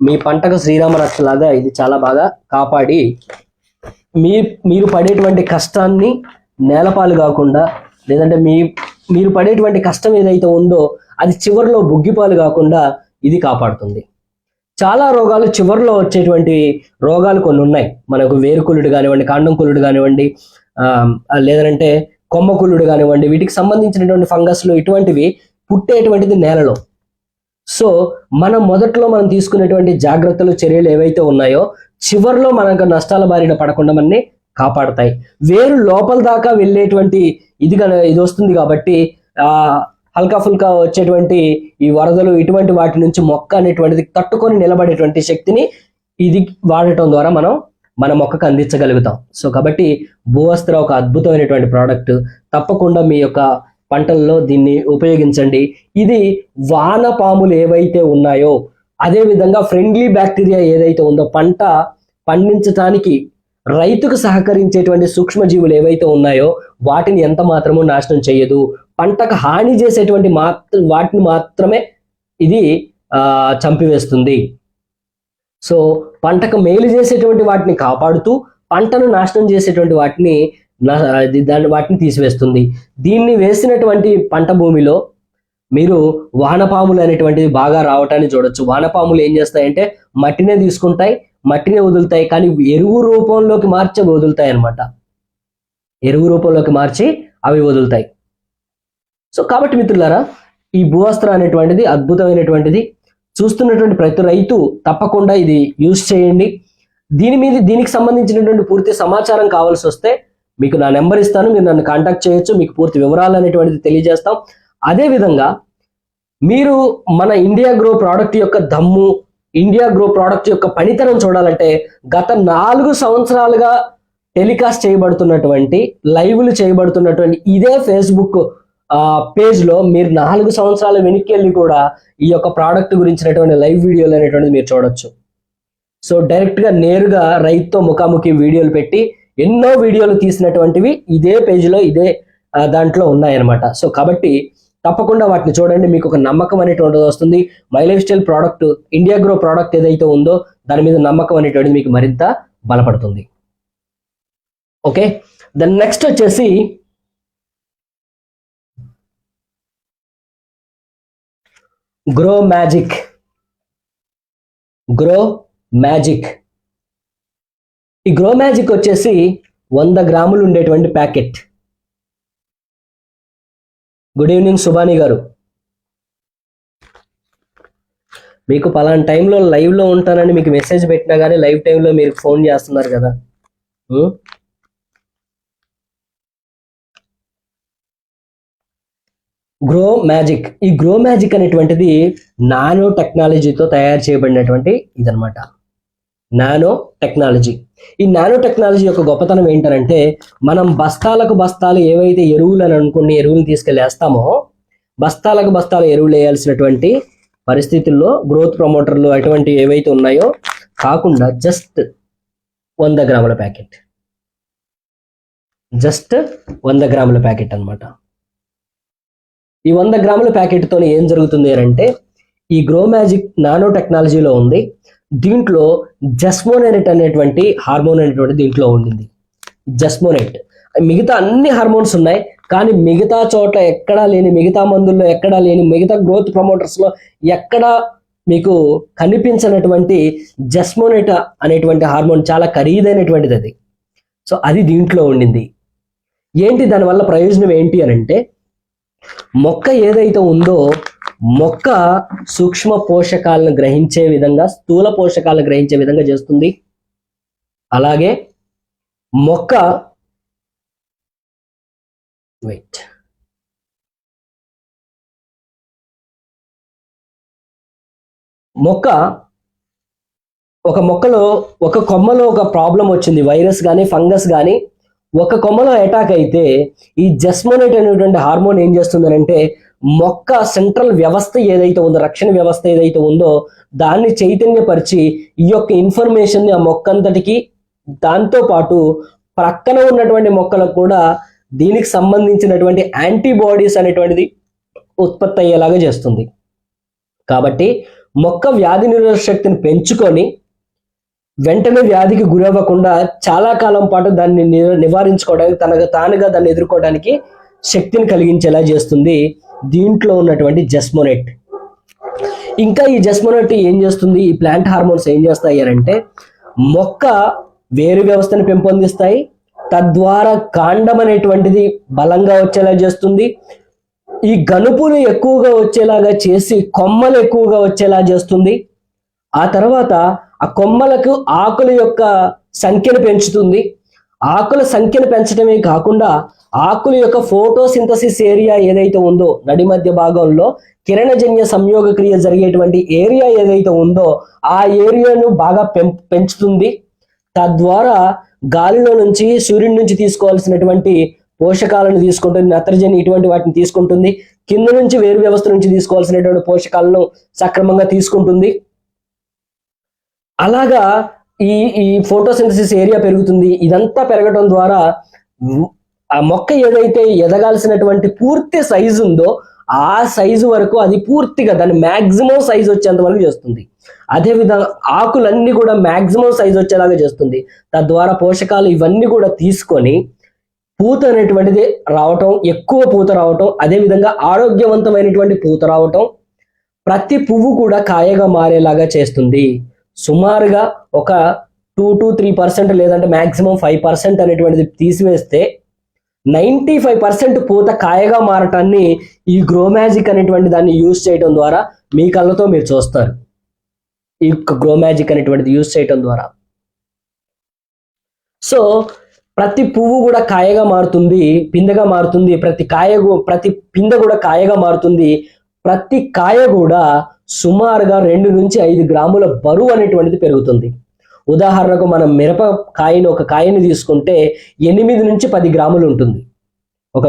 మీ పంటకు శ్రీరామ రక్షలాగా ఇది చాలా బాగా కాపాడి మీరు పడేటువంటి కష్టాన్ని నేలపాలు కాకుండా, లేదంటే మీరు పడేటువంటి కష్టం ఏదైతే ఉందో అది చివరిలో బుగ్గిపాలు కాకుండా ఇది కాపాడుతుంది. చాలా రోగాలు చివరిలో వచ్చేటువంటి రోగాలు కొన్ని ఉన్నాయి. మనకు వేరుకుళ్ళుడు కానివ్వండి, కాండం కుళ్ళుడు కానివ్వండి, లేదంటే కొమ్మ కుళ్ళుడు కానివ్వండి, వీటికి సంబంధించినటువంటి ఫంగస్లు ఇటువంటివి పుట్టేటువంటిది నేలలో. సో మొదట్లో మనం తీసుకునేటువంటి జాగ్రత్తలు, చర్యలు ఏవైతే ఉన్నాయో చివరిలో మనకు నష్టాల బారిన పడకుండా మనని కాపాడతాయి. వేరు లోపల దాకా వెళ్ళేటువంటి ఇది వస్తుంది కాబట్టి హల్కా ఫుల్కా వచ్చేటువంటి ఈ వరదలు ఇటువంటి వాటి నుంచి మొక్క అనేటువంటిది తట్టుకొని నిలబడేటువంటి శక్తిని ఇది వాడటం ద్వారా మన మొక్కకు అందించగలుగుతాం. సో కాబట్టి భూవస్త్ర ఒక అద్భుతమైనటువంటి ప్రోడక్ట్. తప్పకుండా మీ యొక్క పంటల్లో దీన్ని ఉపయోగించండి. ఇది వానపాములు ఏవైతే ఉన్నాయో, అదేవిధంగా ఫ్రెండ్లీ బ్యాక్టీరియా ఏదైతే ఉందో, పంట పండించడానికి రైతుకు సహకరించేటువంటి సూక్ష్మజీవులు ఏవైతే ఉన్నాయో వాటిని ఎంత మాత్రమూ నాశనం చేయదు. పంటకు హాని చేసేటువంటి వాటిని మాత్రమే ఇది చంపివేస్తుంది. సో పంటకు మేలు చేసేటువంటి వాటిని కాపాడుతూ పంటను నాశనం చేసేటువంటి వాటిని తీసివేస్తుంది. దీన్ని వేసినటువంటి పంట భూమిలో మీరు వానపాములు అనేటువంటివి బాగా రావటాన్ని చూడొచ్చు. వానపాములు ఏం చేస్తాయంటే మట్టినే తీసుకుంటాయి, మట్టినే వదులుతాయి, కానీ ఎరువు రూపంలోకి మార్చి వదులుతాయి అన్నమాట. ఎరువు రూపంలోకి మార్చి అవి వదులుతాయి. సో కాబట్టి మిత్రులారా, ఈ భూవస్త్ర అనేటువంటిది అద్భుతమైనటువంటిది. చూస్తున్నటువంటి ప్రతి రైతు తప్పకుండా ఇది యూజ్ చేయండి. దీనికి సంబంధించినటువంటి పూర్తి సమాచారం కావాల్సి వస్తే మీకు నా నెంబర్ ఇస్తాను, మీరు నన్ను కాంటాక్ట్ చేయొచ్చు. మీకు పూర్తి వివరాలు అనేటువంటిది తెలియజేస్తాం. అదేవిధంగా మీరు మన ఇండియా గ్రో ప్రోడక్ట్ యొక్క దమ్ము, ఇండియా గ్రో ప్రోడక్ట్ యొక్క పనితనం చూడాలంటే గత 4 సంవత్సరాలుగా టెలికాస్ట్ చేయబడుతున్నటువంటి, లైవ్లు చేయబడుతున్నటువంటి ఇదే ఫేస్బుక్ పేజ్ లో మీరు 4 సంవత్సరాల వెనక్కి వెళ్ళి కూడా ఈ యొక్క ప్రోడక్ట్ గురించినటువంటి లైవ్ వీడియోలు అనేటువంటిది మీరు చూడొచ్చు. సో డైరెక్ట్ గా నేరుగా రైతుతో ముఖాముఖి వీడియోలు పెట్టి ఎన్నో వీడియోలు తీసినటువంటివి ఇదే పేజ్లో, ఇదే దాంట్లో ఉన్నాయన్నమాట. సో కాబట్టి తప్పకుండా వాటిని చూడండి, మీకు ఒక నమ్మకం అనేటువంటిది వస్తుంది. My life style product, India grow product ఏదైతే ఉందో దాని మీద నమ్మకం అనేటువంటిది మీకు మరింత బలపడుతుంది. ఓకే, దెన్ నెక్స్ట్ వచ్చేసి గ్రో మ్యాజిక్. ఈ గ్రో మ్యాజిక్ వచ్చేసి 100 గ్రాములు ఉండేటువంటి ప్యాకెట్. గుడ్ ఈవినింగ్ సుబాని గారు. మీకు పలానా టైంలో లైవ్లో ఉంటానని మీకు మెసేజ్ పెట్టినా కానీ లైవ్ టైంలో మీరు ఫోన్ చేస్తున్నారు కదా. Grow magic. ఈ గ్రో మ్యాజిక్ అనేటువంటిది నానో టెక్నాలజీతో తయారు చేయబడినటువంటి ఇదనమాట. Nano technology. ఈ నానో టెక్నాలజీ యొక్క గొప్పతనం ఏంటంటే, మనం బస్తాలకు బస్తాలు ఏవైతే ఎరువులు అని అనుకుని ఎరువులు తీసుకెళ్ళి వేస్తామో, బస్తాలకు బస్తాలు ఎరువులు వేయాల్సినటువంటి పరిస్థితుల్లో గ్రోత్ ప్రమోటర్లు అటువంటి ఏవైతే ఉన్నాయో కాకుండా జస్ట్ 100 గ్రాముల ప్యాకెట్, జస్ట్ 100 గ్రాముల ప్యాకెట్ అనమాట. ఈ 100 గ్రాముల ప్యాకెట్తో ఏం జరుగుతుంది అంటే, ఈ గ్రో మ్యాజిక్ నానో టెక్నాలజీలో ఉంది. దీంట్లో జస్మోనైట్ అనేటువంటి హార్మోన్ అనేటువంటి దీంట్లో ఉండింది. జస్మోనైట్, మిగతా అన్ని హార్మోన్స్ ఉన్నాయి కానీ మిగతా చోట్ల ఎక్కడా లేని, మిగతా మందుల్లో ఎక్కడా లేని, మిగతా గ్రోత్ ప్రమోటర్స్ లో ఎక్కడా మీకు కనిపించినటువంటి జస్మోనైట్ అనేటువంటి హార్మోన్ చాలా ఖరీదైనటువంటిది అది. సో అది దీంట్లో ఉండింది. ఏంటి దానివల్ల ప్రయోజనం ఏంటి అని అంటే, మొక్క ఏదైతే ఉందో మొక్క సూక్ష్మ పోషకాలను గ్రహించే విధంగా, స్థూల పోషకాలను గ్రహించే విధంగా చేస్తుంది. అలాగే మొక్క ఒక మొక్కలో ఒక కొమ్మలో ఒక ప్రాబ్లం వచ్చింది, వైరస్ కానీ ఫంగస్ కానీ ఒక కొమ్మలో అటాక్ అయితే ఈ జెస్మోనేట్ అనేటువంటి హార్మోన్ ఏం చేస్తుందనంటే మొక్క సెంట్రల్ వ్యవస్థ ఏదైతే ఉందో, రక్షణ వ్యవస్థ ఏదైతే ఉందో దాన్ని చైతన్యపరిచి ఈ యొక్క ఇన్ఫర్మేషన్ ఆ మొక్క అంతటికి, దాంతో పాటు ప్రక్కన ఉన్నటువంటి మొక్కలకు కూడా దీనికి సంబంధించినటువంటి యాంటీబాడీస్ అనేటువంటిది ఉత్పత్తి అయ్యేలాగా చేస్తుంది. కాబట్టి మొక్క వ్యాధి నిరోధక శక్తిని పెంచుకొని వెంటనే వ్యాధికి గురవ్వకుండా చాలా కాలం పాటు దాన్ని నివారించుకోవడానికి, తనకు తానుగా దాన్ని ఎదుర్కోవడానికి శక్తిని కలిగించేలా చేస్తుంది దీంట్లో ఉన్నటువంటి జెస్మోనేట్. ఇంకా ఈ జెస్మోనేట్ ఏం చేస్తుంది, ఈ ప్లాంట్ హార్మోన్స్ ఏం చేస్తాయి అంటే మొక్క వేరు వ్యవస్థను పెంపొందిస్తాయి, తద్వారా కాండం అనేటువంటిది బలంగా వచ్చేలా చేస్తుంది, ఈ గనుపులు ఎక్కువగా వచ్చేలాగా చేసి కొమ్మలు ఎక్కువగా వచ్చేలా చేస్తుంది. ఆ తర్వాత ఆ కొమ్మలకు ఆకుల యొక్క సంఖ్యను పెంచుతుంది. ఆకుల సంఖ్యను పెంచడమే కాకుండా ఆకుల యొక్క ఫోటోసింథసిస్ ఏరియా ఏదైతే ఉందో, నడి మధ్య భాగంలో కిరణజన్య సంయోగ క్రియ జరిగేటువంటి ఏరియా ఏదైతే ఉందో ఆ ఏరియాను బాగా పెంచుతుంది. తద్వారా గాలిలో నుంచి, సూర్యుడి నుంచి తీసుకోవాల్సినటువంటి పోషకాలను తీసుకుంటుంది, నత్రజని ఇటువంటి వాటిని తీసుకుంటుంది, కింద నుంచి వేరు వ్యవస్థ నుంచి తీసుకోవాల్సినటువంటి పోషకాలను సక్రమంగా తీసుకుంటుంది. అలాగా ఈ ఫోటోసింథసిస్ ఏరియా పెరుగుతుంది. ఇదంతా పెరగడం ద్వారా ఆ మొక్క ఏదైతే ఎదగాల్సినటువంటి పూర్తి సైజు ఉందో ఆ సైజు వరకు అది పూర్తిగా దాని మ్యాక్సిమం సైజు వచ్చేంత వరకు చేస్తుంది. అదేవిధంగా ఆకులన్నీ కూడా మ్యాక్సిమం సైజు వచ్చేలాగా చేస్తుంది. తద్వారా పోషకాలు ఇవన్నీ కూడా తీసుకొని పూత అనేటువంటిది రావటం, ఎక్కువ పూత రావటం, అదేవిధంగా ఆరోగ్యవంతమైనటువంటి పూత రావటం, ప్రతి పువ్వు కూడా కాయగా మారేలాగా చేస్తుంది. సుమారుగా ఒక 2 to 3% లేదంటే మ్యాక్సిమం 5% అనేటువంటిది తీసివేస్తే 95% పూత కాయగా మారటాన్ని ఈ గ్రో మ్యాజిక్ అనేటువంటి దాన్ని యూజ్ చేయడం ద్వారా మీ కళ్ళతో మీరు చూస్తారు. ఈ గ్రో మ్యాజిక్ అనేటువంటిది యూజ్ చేయడం ద్వారా సో ప్రతి పువ్వు కూడా కాయగా మారుతుంది, పిందెగా మారుతుంది, ప్రతి పిందె కూడా కాయగా మారుతుంది. ప్రతి కాయ కూడా సుమారుగా 2 నుంచి 5 గ్రాముల బరువు అనేటువంటిది పెరుగుతుంది. ఉదాహరణకు మనం ఒక కాయని తీసుకుంటే 8 నుంచి 10 గ్రాములు ఉంటుంది. ఒక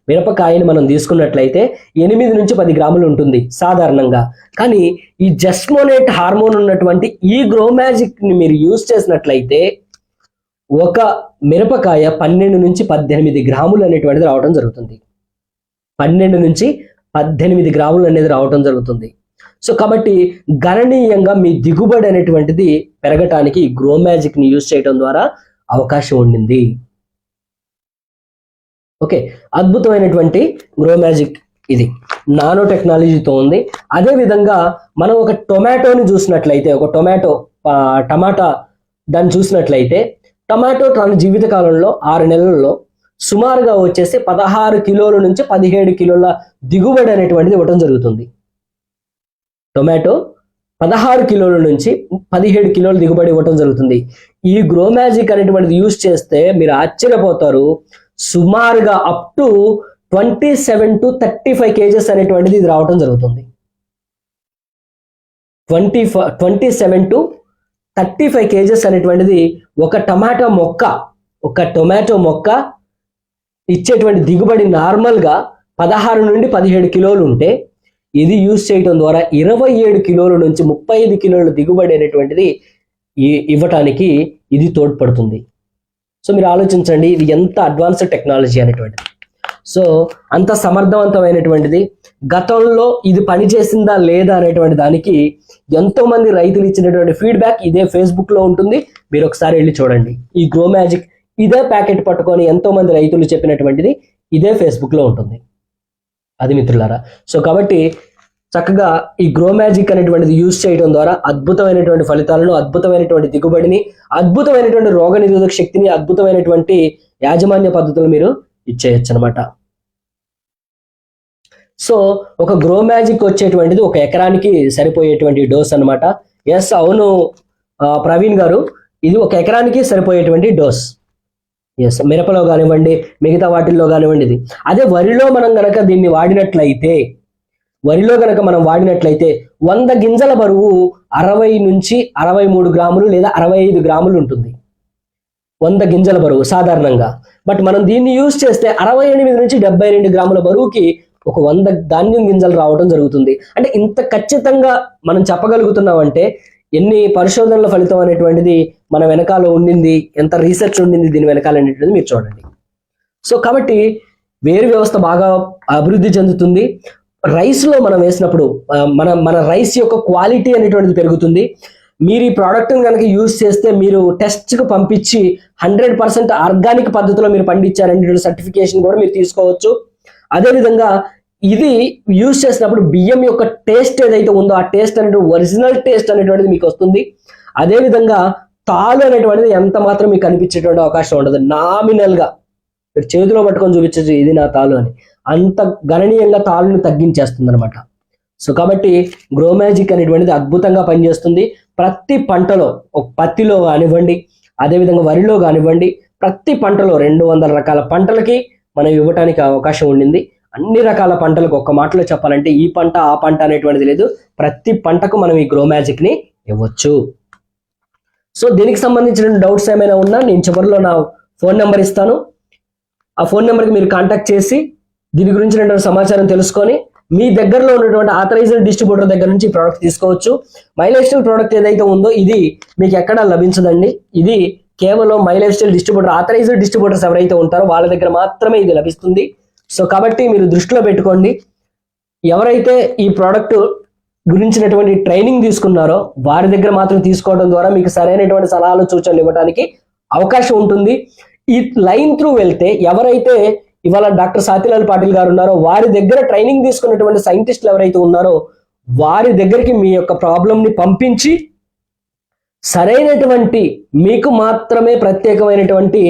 మిరపకాయని మనం తీసుకున్నట్లయితే 8 నుంచి 10 గ్రాములు ఉంటుంది సాధారణంగా. కానీ ఈ జెస్మోనేట్ హార్మోన్ ఉన్నటువంటి ఈ గ్రో మ్యాజిక్ ని మీరు యూజ్ చేసినట్లయితే ఒక మిరపకాయ 12 నుంచి 18 గ్రాములు అనేటువంటిది రావడం జరుగుతుంది. 12 నుంచి 18 గ్రాములు అనేది రావడం జరుగుతుంది. సో కాబట్టి గణనీయంగా మీ దిగుబడి అనేటువంటిది పెరగటానికి గ్రో మ్యాజిక్ ని యూజ్ చేయడం ద్వారా అవకాశం ఉండింది. ఓకే, అద్భుతమైనటువంటి గ్రో మ్యాజిక్ ఇది నానో టెక్నాలజీతో ఉంది. అదే విధంగా మనం ఒక టొమాటోని చూసినట్లయితే, టమాటా దాన్ని చూసినట్లయితే, టమాటో తన జీవిత కాలంలో 6 నెలల్లో సుమారుగా వచ్చేసి 16 కిలోల నుంచి 17 కిలోల దిగుబడి అనేటువంటిది ఇవ్వడం జరుగుతుంది. టొమాటో 16 కిలోల నుంచి 17 కిలోల దిగుబడి ఇవ్వడం జరుగుతుంది. ఈ గ్రో మ్యాజిక్ అనేటువంటిది యూజ్ చేస్తే మీరు ఆశ్చర్యపోతారు. సుమారుగా అప్ టు 27 to 35 కేజెస్ అనేటువంటిది ఇది రావడం జరుగుతుంది. 27 to 35 కేజెస్ అనేటువంటిది ఒక టొమాటో మొక్క ఇచ్చేటువంటి దిగుబడి నార్మల్గా 16 నుండి 17 కిలోలు ఉంటే ఇది యూజ్ చేయడం ద్వారా 27 కిలోల నుంచి 35 కిలోల దిగుబడి అనేటువంటిది ఇవ్వటానికి ఇది తోడ్పడుతుంది. సో మీరు ఆలోచించండి, ఇది ఎంత అడ్వాన్స్డ్ టెక్నాలజీ అనేటువంటిది. సో అంత సమర్థవంతమైనటువంటిది. గతంలో ఇది పనిచేసిందా లేదా అనేటువంటి దానికి ఎంతో మంది రైతులు ఇచ్చినటువంటి ఫీడ్బ్యాక్ ఇదే ఫేస్బుక్ లో ఉంటుంది, మీరు ఒకసారి వెళ్ళి చూడండి. ఈ గ్రో మ్యాజిక్ ఇదే ప్యాకెట్ పట్టుకొని ఎంతో మంది రైతులు చెప్పినటువంటిది ఇదే ఫేస్బుక్ లో ఉంటుంది. అది మిత్రులారా. సో కాబట్టి చక్కగా ఈ గ్రో మ్యాజిక్ అనేటువంటిది యూజ్ చేయడం ద్వారా అద్భుతమైనటువంటి ఫలితాలను, అద్భుతమైనటువంటి దిగుబడిని, అద్భుతమైనటువంటి రోగ నిరోధక శక్తిని, అద్భుతమైనటువంటి యాజమాన్య పద్ధతులు మీరు ఇచ్చేయచ్చు అనమాట. సో ఒక గ్రో మ్యాజిక్ వచ్చేటువంటిది 1 ఎకరానికి సరిపోయేటువంటి డోస్ అనమాట. ఎస్, అవును ప్రవీణ్ గారు, ఇది 1 ఎకరానికి సరిపోయేటువంటి డోస్. ఎస్, మిరపలో కానివ్వండి, మిగతా వాటిల్లో కానివ్వండి ఇది. అదే వరిలో మనం గనక దీన్ని వాడినట్లయితే, 100 గింజల బరువు 60 నుంచి 63 గ్రాములు లేదా 65 గ్రాములు ఉంటుంది 100 గింజల బరువు సాధారణంగా. బట్ మనం దీన్ని యూజ్ చేస్తే 68 నుంచి 72 గ్రాముల బరువుకి ఒక 100 ధాన్యం గింజలు రావడం జరుగుతుంది. అంటే ఇంత ఖచ్చితంగా మనం చెప్పగలుగుతున్నామంటే ఎన్ని పరిశోధనల ఫలితం అనేటువంటిది మన వెనకాల ఉండింది, ఎంత రీసెర్చ్ ఉండింది దీని వెనకాల అనేటువంటిది మీరు చూడండి. సో కాబట్టి వేరు వ్యవస్థ బాగా అభివృద్ధి చెందుతుంది. రైస్లో మనం వేసినప్పుడు మన రైస్ యొక్క క్వాలిటీ అనేటువంటిది పెరుగుతుంది. మీరు ఈ ప్రోడక్ట్ని కనుక యూజ్ చేస్తే మీరు టెస్ట్కి పంపించి 100% ఆర్గానిక్ పద్ధతిలో మీరు పండించారనేటువంటి సర్టిఫికేషన్ కూడా మీరు తీసుకోవచ్చు. అదేవిధంగా ఇది యూజ్ చేసినప్పుడు బియ్యం యొక్క టేస్ట్ ఏదైతే ఉందో ఆ టేస్ట్ అనేటువంటి ఒరిజినల్ టేస్ట్ అనేటువంటిది మీకు వస్తుంది. అదేవిధంగా తాలు అనేటువంటిది ఎంత మాత్రం మీకు కనిపించేటువంటి అవకాశం ఉండదు. నామినల్గా మీరు చేతిలో పట్టుకొని చూపించచ్చు ఇది నా తాలు అని, అంత గణనీయంగా తాలుని తగ్గించేస్తుంది అనమాట. సో కాబట్టి గ్రో మ్యాజిక్ అనేటువంటిది అద్భుతంగా పనిచేస్తుంది. ప్రతి పంటలో, పత్తిలో కానివ్వండి, అదేవిధంగా వరిలో కానివ్వండి, ప్రతి పంటలో 200 రకాల పంటలకి మనం ఇవ్వటానికి అవకాశం ఉండింది. అన్ని రకాల పంటలకు ఒక్క మాటలో చెప్పాలంటే ఈ పంట ఆ పంట అనేటువంటిది లేదు, ప్రతి పంటకు మనం ఈ గ్రో మ్యాజిక్ ని ఇవ్వచ్చు. సో దీనికి సంబంధించిన డౌట్స్ ఏమైనా ఉన్నా నేను చివరిలో నా ఫోన్ నెంబర్ ఇస్తాను. ఆ ఫోన్ నెంబర్కి మీరు కాంటాక్ట్ చేసి దీని గురించిన సమాచారం తెలుసుకొని మీ దగ్గరలో ఉన్నటువంటి ఆథరైజ్డ్ డిస్ట్రిబ్యూటర్ దగ్గర నుంచి ప్రోడక్ట్ తీసుకోవచ్చు. మై లైఫ్ స్టైల్ ప్రోడక్ట్ ఏదైతే ఉందో ఇది మీకు ఎక్కడ లభించదండి. ఇది కేవలం my lifestyle distributor, authorised distributors ఎవరైతే ఉంటారో వాళ్ళ దగ్గర మాత్రమే ఇది లభిస్తుంది. సో కాబట్టి మీరు దృష్టిలో పెట్టుకోండి, ఎవరైతే ఈ ప్రోడక్ట్ గురించినటువంటి ట్రైనింగ్ తీసుకున్నారో వారి దగ్గర మాత్రం తీసుకోవడం ద్వారా మీకు సరైనటువంటి సలహాలు సూచనలు ఇవ్వడానికి అవకాశం ఉంటుంది. ఈ లైన్ త్రూ వెళ్తే ఎవరైతే ఇవాళ డాక్టర్ సాతిలాల్ పాటిల్ గారు ఉన్నారో వారి దగ్గర ట్రైనింగ్ తీసుకున్నటువంటి సైంటిస్టులు ఎవరైతే ఉన్నారో వారి దగ్గరికి మీ యొక్క ప్రాబ్లంని పంపించి సరైనటువంటి మీకు మాత్రమే ప్రత్యేకమైనటువంటి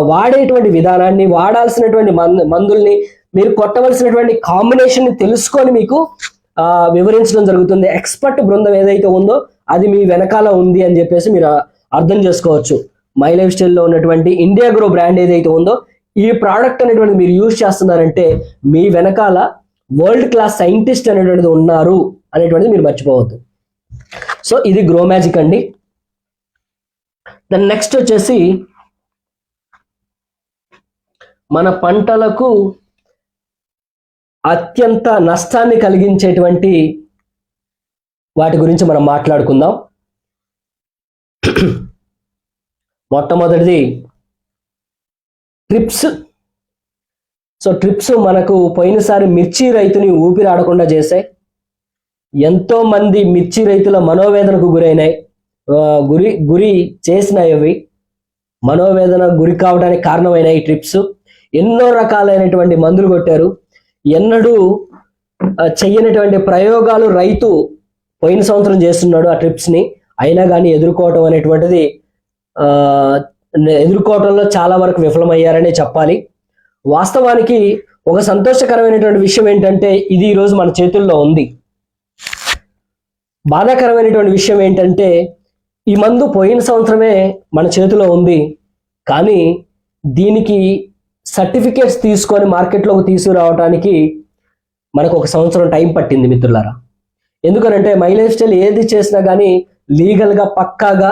వాడేటువంటి విధానాన్ని, వాడాల్సినటువంటి మందుల్ని, మీరు కొట్టవలసినటువంటి కాంబినేషన్ ని తెలుసుకొని మీకు వివరించడం జరుగుతుంది. ఎక్స్పర్ట్ బృందం ఏదైతే ఉందో అది మీ వెనకాల ఉంది అని చెప్పేసి మీరు అర్థం చేసుకోవచ్చు. మై లైఫ్ స్టైల్లో ఉన్నటువంటి ఇండియా గ్రో బ్రాండ్ ఏదైతే ఉందో ఈ ప్రోడక్ట్ అనేటువంటి మీరు యూజ్ చేస్తున్నారంటే మీ వెనకాల వరల్డ్ క్లాస్ సైంటిస్ట్ అనేటువంటిది ఉన్నారు అనేటువంటిది మీరు మర్చిపోవద్దు. సో ఇది గ్రో మ్యాజిక్ అండి. దాని నెక్స్ట్ వచ్చేసి మన పంటలకు అత్యంత నష్టాన్ని కలిగించేటువంటి వాటి గురించి మనం మాట్లాడుకుందాం. మొట్టమొదటిది ట్రిప్స్. సో ట్రిప్స్ మనకు పోయినసారి మిర్చి రైతుని ఊపిరాడకుండా చేశాయి. ఎంతో మంది మిర్చి రైతుల మనోవేదనకు గురైనాయి, గురి చేసినాయి. అవి మనోవేదన గురి కావడానికి కారణమైనాయి ట్రిప్స్. ఎన్నో రకాలైనటువంటి మందులు కొట్టారు, ఎన్నడూ చెయ్యనటువంటి ప్రయోగాలు రైతు పోయిన సంవత్సరం చేస్తున్నాడు ఆ ట్రిప్స్ ని. అయినా కానీ ఎదుర్కోవటం అనేటువంటిది ఎదుర్కోవటంలో చాలా వరకు విఫలమయ్యారనే చెప్పాలి. వాస్తవానికి ఒక సంతోషకరమైనటువంటి విషయం ఏంటంటే ఇది ఈరోజు మన చేతుల్లో ఉంది. బాధాకరమైనటువంటి విషయం ఏంటంటే ఈ మందు పోయిన సంవత్సరమే మన చేతిలో ఉంది, కానీ దీనికి సర్టిఫికేట్స్ తీసుకొని మార్కెట్లోకి తీసుకురావడానికి మనకు 1 సంవత్సరం టైం పట్టింది మిత్రులారా. ఎందుకనంటే మై లైఫ్ స్టైల్ ఏది చేసినా కానీ లీగల్గా పక్కాగా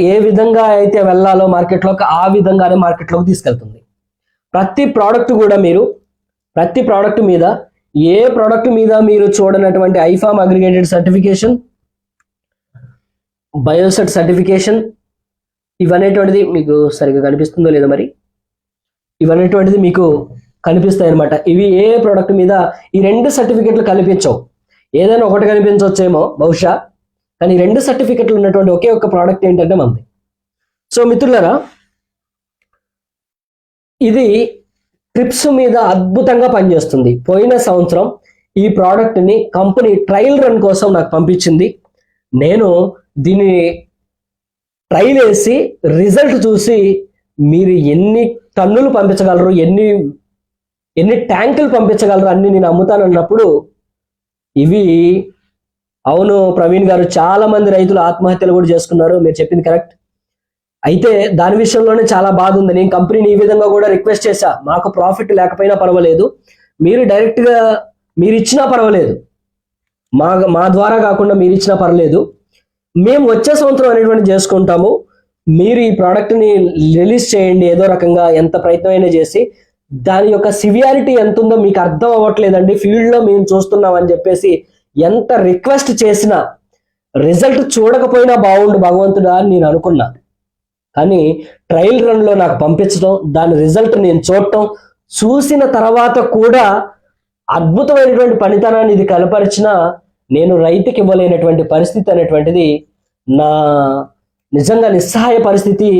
ఏ విధంగా అయితే వెళ్ళాలో మార్కెట్లోకి ఆ విధంగానే మార్కెట్లోకి తీసుకెళ్తుంది. ప్రతి ప్రోడక్ట్ కూడా మీరు ప్రతి ప్రోడక్ట్ మీద ఏ ప్రోడక్ట్ మీద మీరు చూడనటువంటి ఐఫామ్ అగ్రిగేటెడ్ సర్టిఫికేషన్, బయోసెట్ సర్టిఫికేషన్ ఇవనేటువంటిది మీకు సరిగ్గా కనిపిస్తుందో లేదో మరి, ఇవనేటువంటిది మీకు కనిపిస్తాయి అనమాట. ఇవి ఏ ప్రోడక్ట్ మీద ఈ 2 సర్టిఫికెట్లు కనిపించవు. ఏదైనా ఒకటి కనిపించవచ్చేమో బహుశా, కానీ 2 సర్టిఫికెట్లు ఉన్నటువంటి ఒకే ఒక్క ప్రోడక్ట్ ఏంటంటే మనది. సో మిత్రులారా, ఇది ట్రిప్స్ మీద అద్భుతంగా పనిచేస్తుంది. పోయిన సంవత్సరం ఈ ప్రోడక్ట్ని కంపెనీ ట్రయల్ రన్ కోసం నాకు పంపించింది. నేను దీన్ని ట్రైల్ వేసి రిజల్ట్ చూసి మీరు ఎన్ని టన్నులు పంపించగలరు, ఎన్ని ట్యాంకులు పంపించగలరు అన్ని నేను అమ్ముతానన్నప్పుడు, ఇవి అవును ప్రవీణ్ గారు, చాలా మంది రైతులు ఆత్మహత్యలు కూడా చేసుకున్నారు, మీరు చెప్పింది కరెక్ట్. అయితే దాని విషయంలోనే చాలా బాధ ఉంది. నేను కంపెనీని ఈ విధంగా కూడా రిక్వెస్ట్ చేశా, మాకు ప్రాఫిట్ లేకపోయినా పర్వాలేదు, మీరు డైరెక్ట్గా మీరు ఇచ్చినా పర్వాలేదు, మా ద్వారా కాకుండా మీరు ఇచ్చినా పర్వాలేదు, మేము వచ్చే సంవత్సరం అనేటువంటి చేసుకుంటాము, మీరు ఈ ప్రోడక్ట్ని రిలీజ్ చేయండి ఏదో రకంగా, ఎంత ప్రయత్నమైనా చేసి. దాని యొక్క సివియారిటీ ఎంత ఉందో మీకు అర్థం అవ్వట్లేదండి, ఫీల్డ్లో మేము చూస్తున్నాం అని చెప్పేసి ఎంత రిక్వెస్ట్ చేసినా రిజల్ట్ చూడకపోయినా బాగుండు భగవంతుడా అని నేను అనుకున్నా. కానీ ట్రయల్ రన్లో నాకు పంపించడం, దాని రిజల్ట్ నేను చూసిన తర్వాత కూడా అద్భుతమైనటువంటి పనితనాన్ని ఇది కనపరిచిన నేను రైతుకి ఇవ్వలేనటువంటి పరిస్థితి అనేటువంటిది నా నిజంగా నిస్సహాయ పరిస్థితి,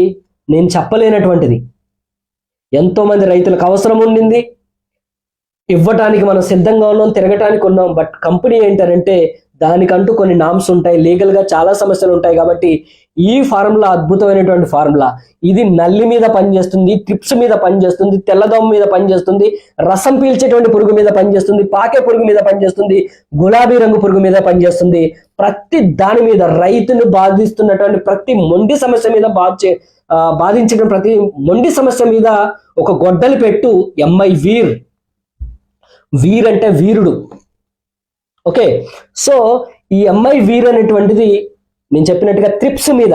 నేను చెప్పలేనటువంటిది. ఎంతో మంది రైతులకు అవసరం ఉండింది, ఇవ్వటానికి మనం సిద్ధంగా ఉన్నాం, తిరగటానికి ఉన్నాం. బట్ కంపెనీ ఏంటంటే దానికంటూ కొన్ని నామ్స్ ఉంటాయి, లీగల్గా చాలా సమస్యలు ఉంటాయి. కాబట్టి ఈ ఫార్ములా అద్భుతమైనటువంటి ఫార్ములా. ఇది నల్లి మీద పనిచేస్తుంది, ట్రిప్స్ మీద పనిచేస్తుంది, తెల్లదోమ మీద పనిచేస్తుంది, రసం పీల్చేటువంటి పురుగు మీద పనిచేస్తుంది, పాకే పురుగు మీద పనిచేస్తుంది, గులాబీ రంగు పురుగు మీద పనిచేస్తుంది. ప్రతి దాని మీద, రైతును బాధిస్తున్నటువంటి ప్రతి మొండి సమస్య మీద బాధించిన ప్రతి మొండి సమస్య మీద ఒక గొడ్డలి పెట్టు ఎంఐ వీర్. వీర్ అంటే వీరుడు. ఓకే, సో ఈ ఎంఐ వీర్ అనేటువంటిది నేను చెప్పినట్టుగా త్రిప్స్ మీద,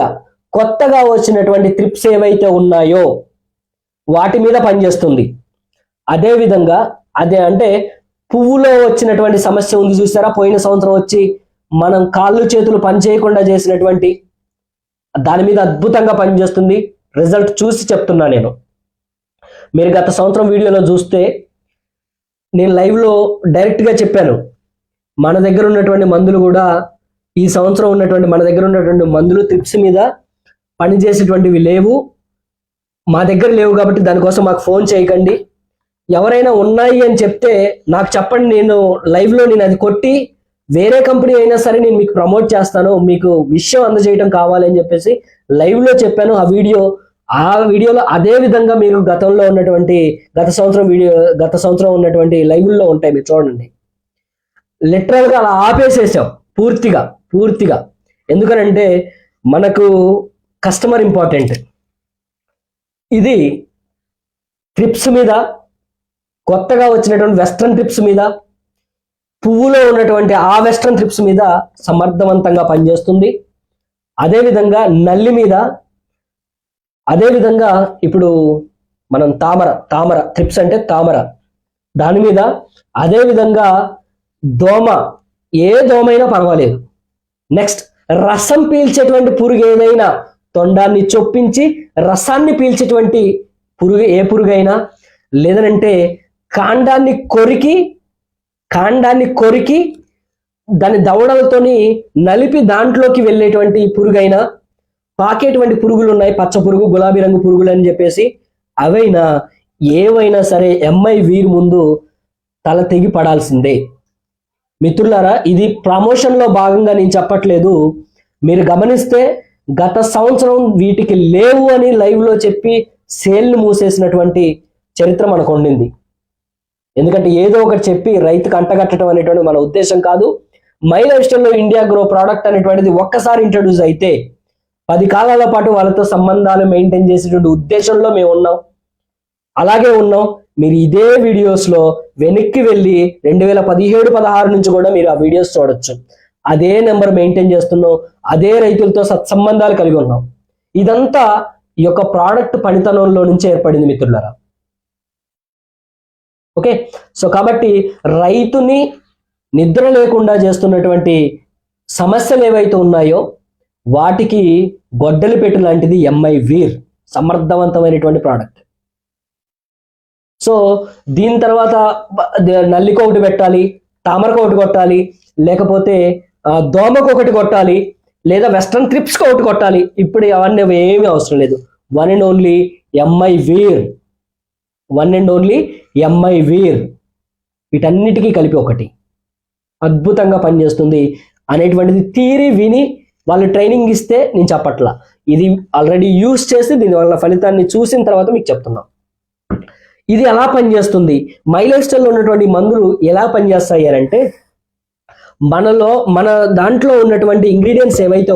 కొత్తగా వచ్చినటువంటి త్రిప్స్ ఏవైతే ఉన్నాయో వాటి మీద పనిచేస్తుంది. అదేవిధంగా అంటే పువ్వులో వచ్చినటువంటి సమస్య ఉంది చూసారా, పోయిన సంవత్సరం వచ్చి మనం కాళ్ళు చేతులు పని చేయకుండా చేసినటువంటి దాని మీద అద్భుతంగా పనిచేస్తుంది. రిజల్ట్ చూసి చెప్తున్నా నేను. మీరు గత సంవత్సరం వీడియోలో చూస్తే నేను లైవ్లో డైరెక్ట్గా చెప్పాను, మన దగ్గర ఉన్నటువంటి మందులు కూడా ఈ సంవత్సరం మన దగ్గర ఉన్నటువంటి మందులు త్రిప్స్ మీద పనిచేసేటువంటివి లేవు, మా దగ్గర లేవు. కాబట్టి దానికోసం మాకు ఫోన్ చేయకండి, ఎవరైనా ఉన్నాయి అని చెప్తే నాకు చెప్పండి, నేను లైవ్లో నేను అది కొట్టి వేరే కంపెనీ అయినా సరే నేను మీకు ప్రమోట్ చేస్తాను, మీకు విషయం అందజేయడం కావాలి అని చెప్పేసి లైవ్లో చెప్పాను. ఆ వీడియోలో అదే విధంగా మీరు గత సంవత్సరం ఉన్నటువంటి లైవ్ల్లో ఉంటాయి, మీరు చూడండి. లిటరల్గా అలా ఆపేసేసాం పూర్తిగా. ఎందుకనంటే మనకు కస్టమర్ ఇంపార్టెంట్. ఇది ట్రిప్స్ మీద, కొత్తగా వచ్చినటువంటి వెస్ట్రన్ ట్రిప్స్ మీద, పువ్వులో ఉన్నటువంటి ఆ వెస్ట్రన్ ట్రిప్స్ మీద సమర్థవంతంగా పనిచేస్తుంది. అదేవిధంగా నల్లి మీద, అదేవిధంగా ఇప్పుడు మనం తామర ట్రిప్స్ అంటే తామర, దాని మీద, అదేవిధంగా దోమ, ఏ దోమైనా పర్వాలేదు. నెక్స్ట్ రసం పీల్చేటువంటి పురుగు ఏదైనా, తొండాన్ని చొప్పించి రసాన్ని పీల్చేటువంటి పురుగు ఏ పురుగైనా, లేదనంటే కాండాన్ని కొరికి దాని దవడలతోని నలిపి దాంట్లోకి వెళ్ళేటువంటి పురుగైనా, పాకేటువంటి పురుగులు ఉన్నాయి, పచ్చ పురుగు, గులాబీ రంగు పురుగులు అని చెప్పేసి, అవైనా ఏవైనా సరే ఎంఐ వీర్ ముందు తల తెగి పడాల్సిందే. మిత్రులారా, ఇది ప్రమోషన్లో భాగంగా నేను చెప్పట్లేదు. మీరు గమనిస్తే గత సంవత్సరం వీటికి లేవు అని లైవ్లో చెప్పి సేల్ని మూసేసినటువంటి చరిత్ర మనకు ఉండింది. ఎందుకంటే ఏదో ఒకటి చెప్పి రైతుకు అంటగట్టడం అనేటువంటి మన ఉద్దేశం కాదు. మై లైఫ్ స్టైల్లో ఇండియా గ్రో ప్రోడక్ట్ అనేటువంటిది ఒక్కసారి ఇంట్రడ్యూస్ అయితే 10 కాలాల పాటు వాళ్ళతో సంబంధాలు మెయింటైన్ చేసేటువంటి ఉద్దేశంలో మేము ఉన్నాం, అలాగే ఉన్నాం. మీరు ఇదే వీడియోస్లో వెనక్కి వెళ్ళి 2017-16 నుంచి కూడా మీరు ఆ వీడియోస్ చూడొచ్చు. అదే నెంబర్ మెయింటైన్ చేస్తున్నాం, అదే రైతులతో సత్సంబంధాలు కలిగి ఉన్నాం. ఇదంతా ఈ యొక్క ప్రోడక్ట్ పనితనంలో నుంచి ఏర్పడింది మిత్రులారా. ఓకే, సో కాబట్టి రైతుని నిద్ర లేకుండా చేస్తున్నటువంటి సమస్యలు ఏవైతే ఉన్నాయో వాటికి గొడ్డలి పెట్టు లాంటిది ఎంఐ వీర్, సమర్థవంతమైనటువంటి ప్రోడక్ట్. సో దీని తర్వాత నల్లికి ఒకటి పెట్టాలి, తామరకు ఒకటి కొట్టాలి, లేకపోతే దోమకు ఒకటి కొట్టాలి, లేదా వెస్ట్రన్ ట్రిప్స్కి ఒకటి కొట్టాలి. ఇప్పుడు అవన్నీ ఏమీ అవసరం లేదు. వన్ అండ్ ఓన్లీ ఎంఐ వీర్, వీటన్నిటికీ కలిపి ఒకటి. అద్భుతంగా పనిచేస్తుంది అనేటువంటిది థియరీ విని వాళ్ళు ట్రైనింగ్ ఇస్తే నేను చెప్పట్లా, ఇది ఆల్రెడీ యూస్ చేసి దీనివల్ల ఫలితాన్ని చూసిన తర్వాత మీకు చెప్తున్నాం. ఇది ఎలా పనిచేస్తుంది, మైలేస్టర్లో ఉన్నటువంటి మందులు ఎలా పనిచేస్తాయి అంటే, మన దాంట్లో ఉన్నటువంటి ఇంగ్రీడియంట్స్ ఏవైతే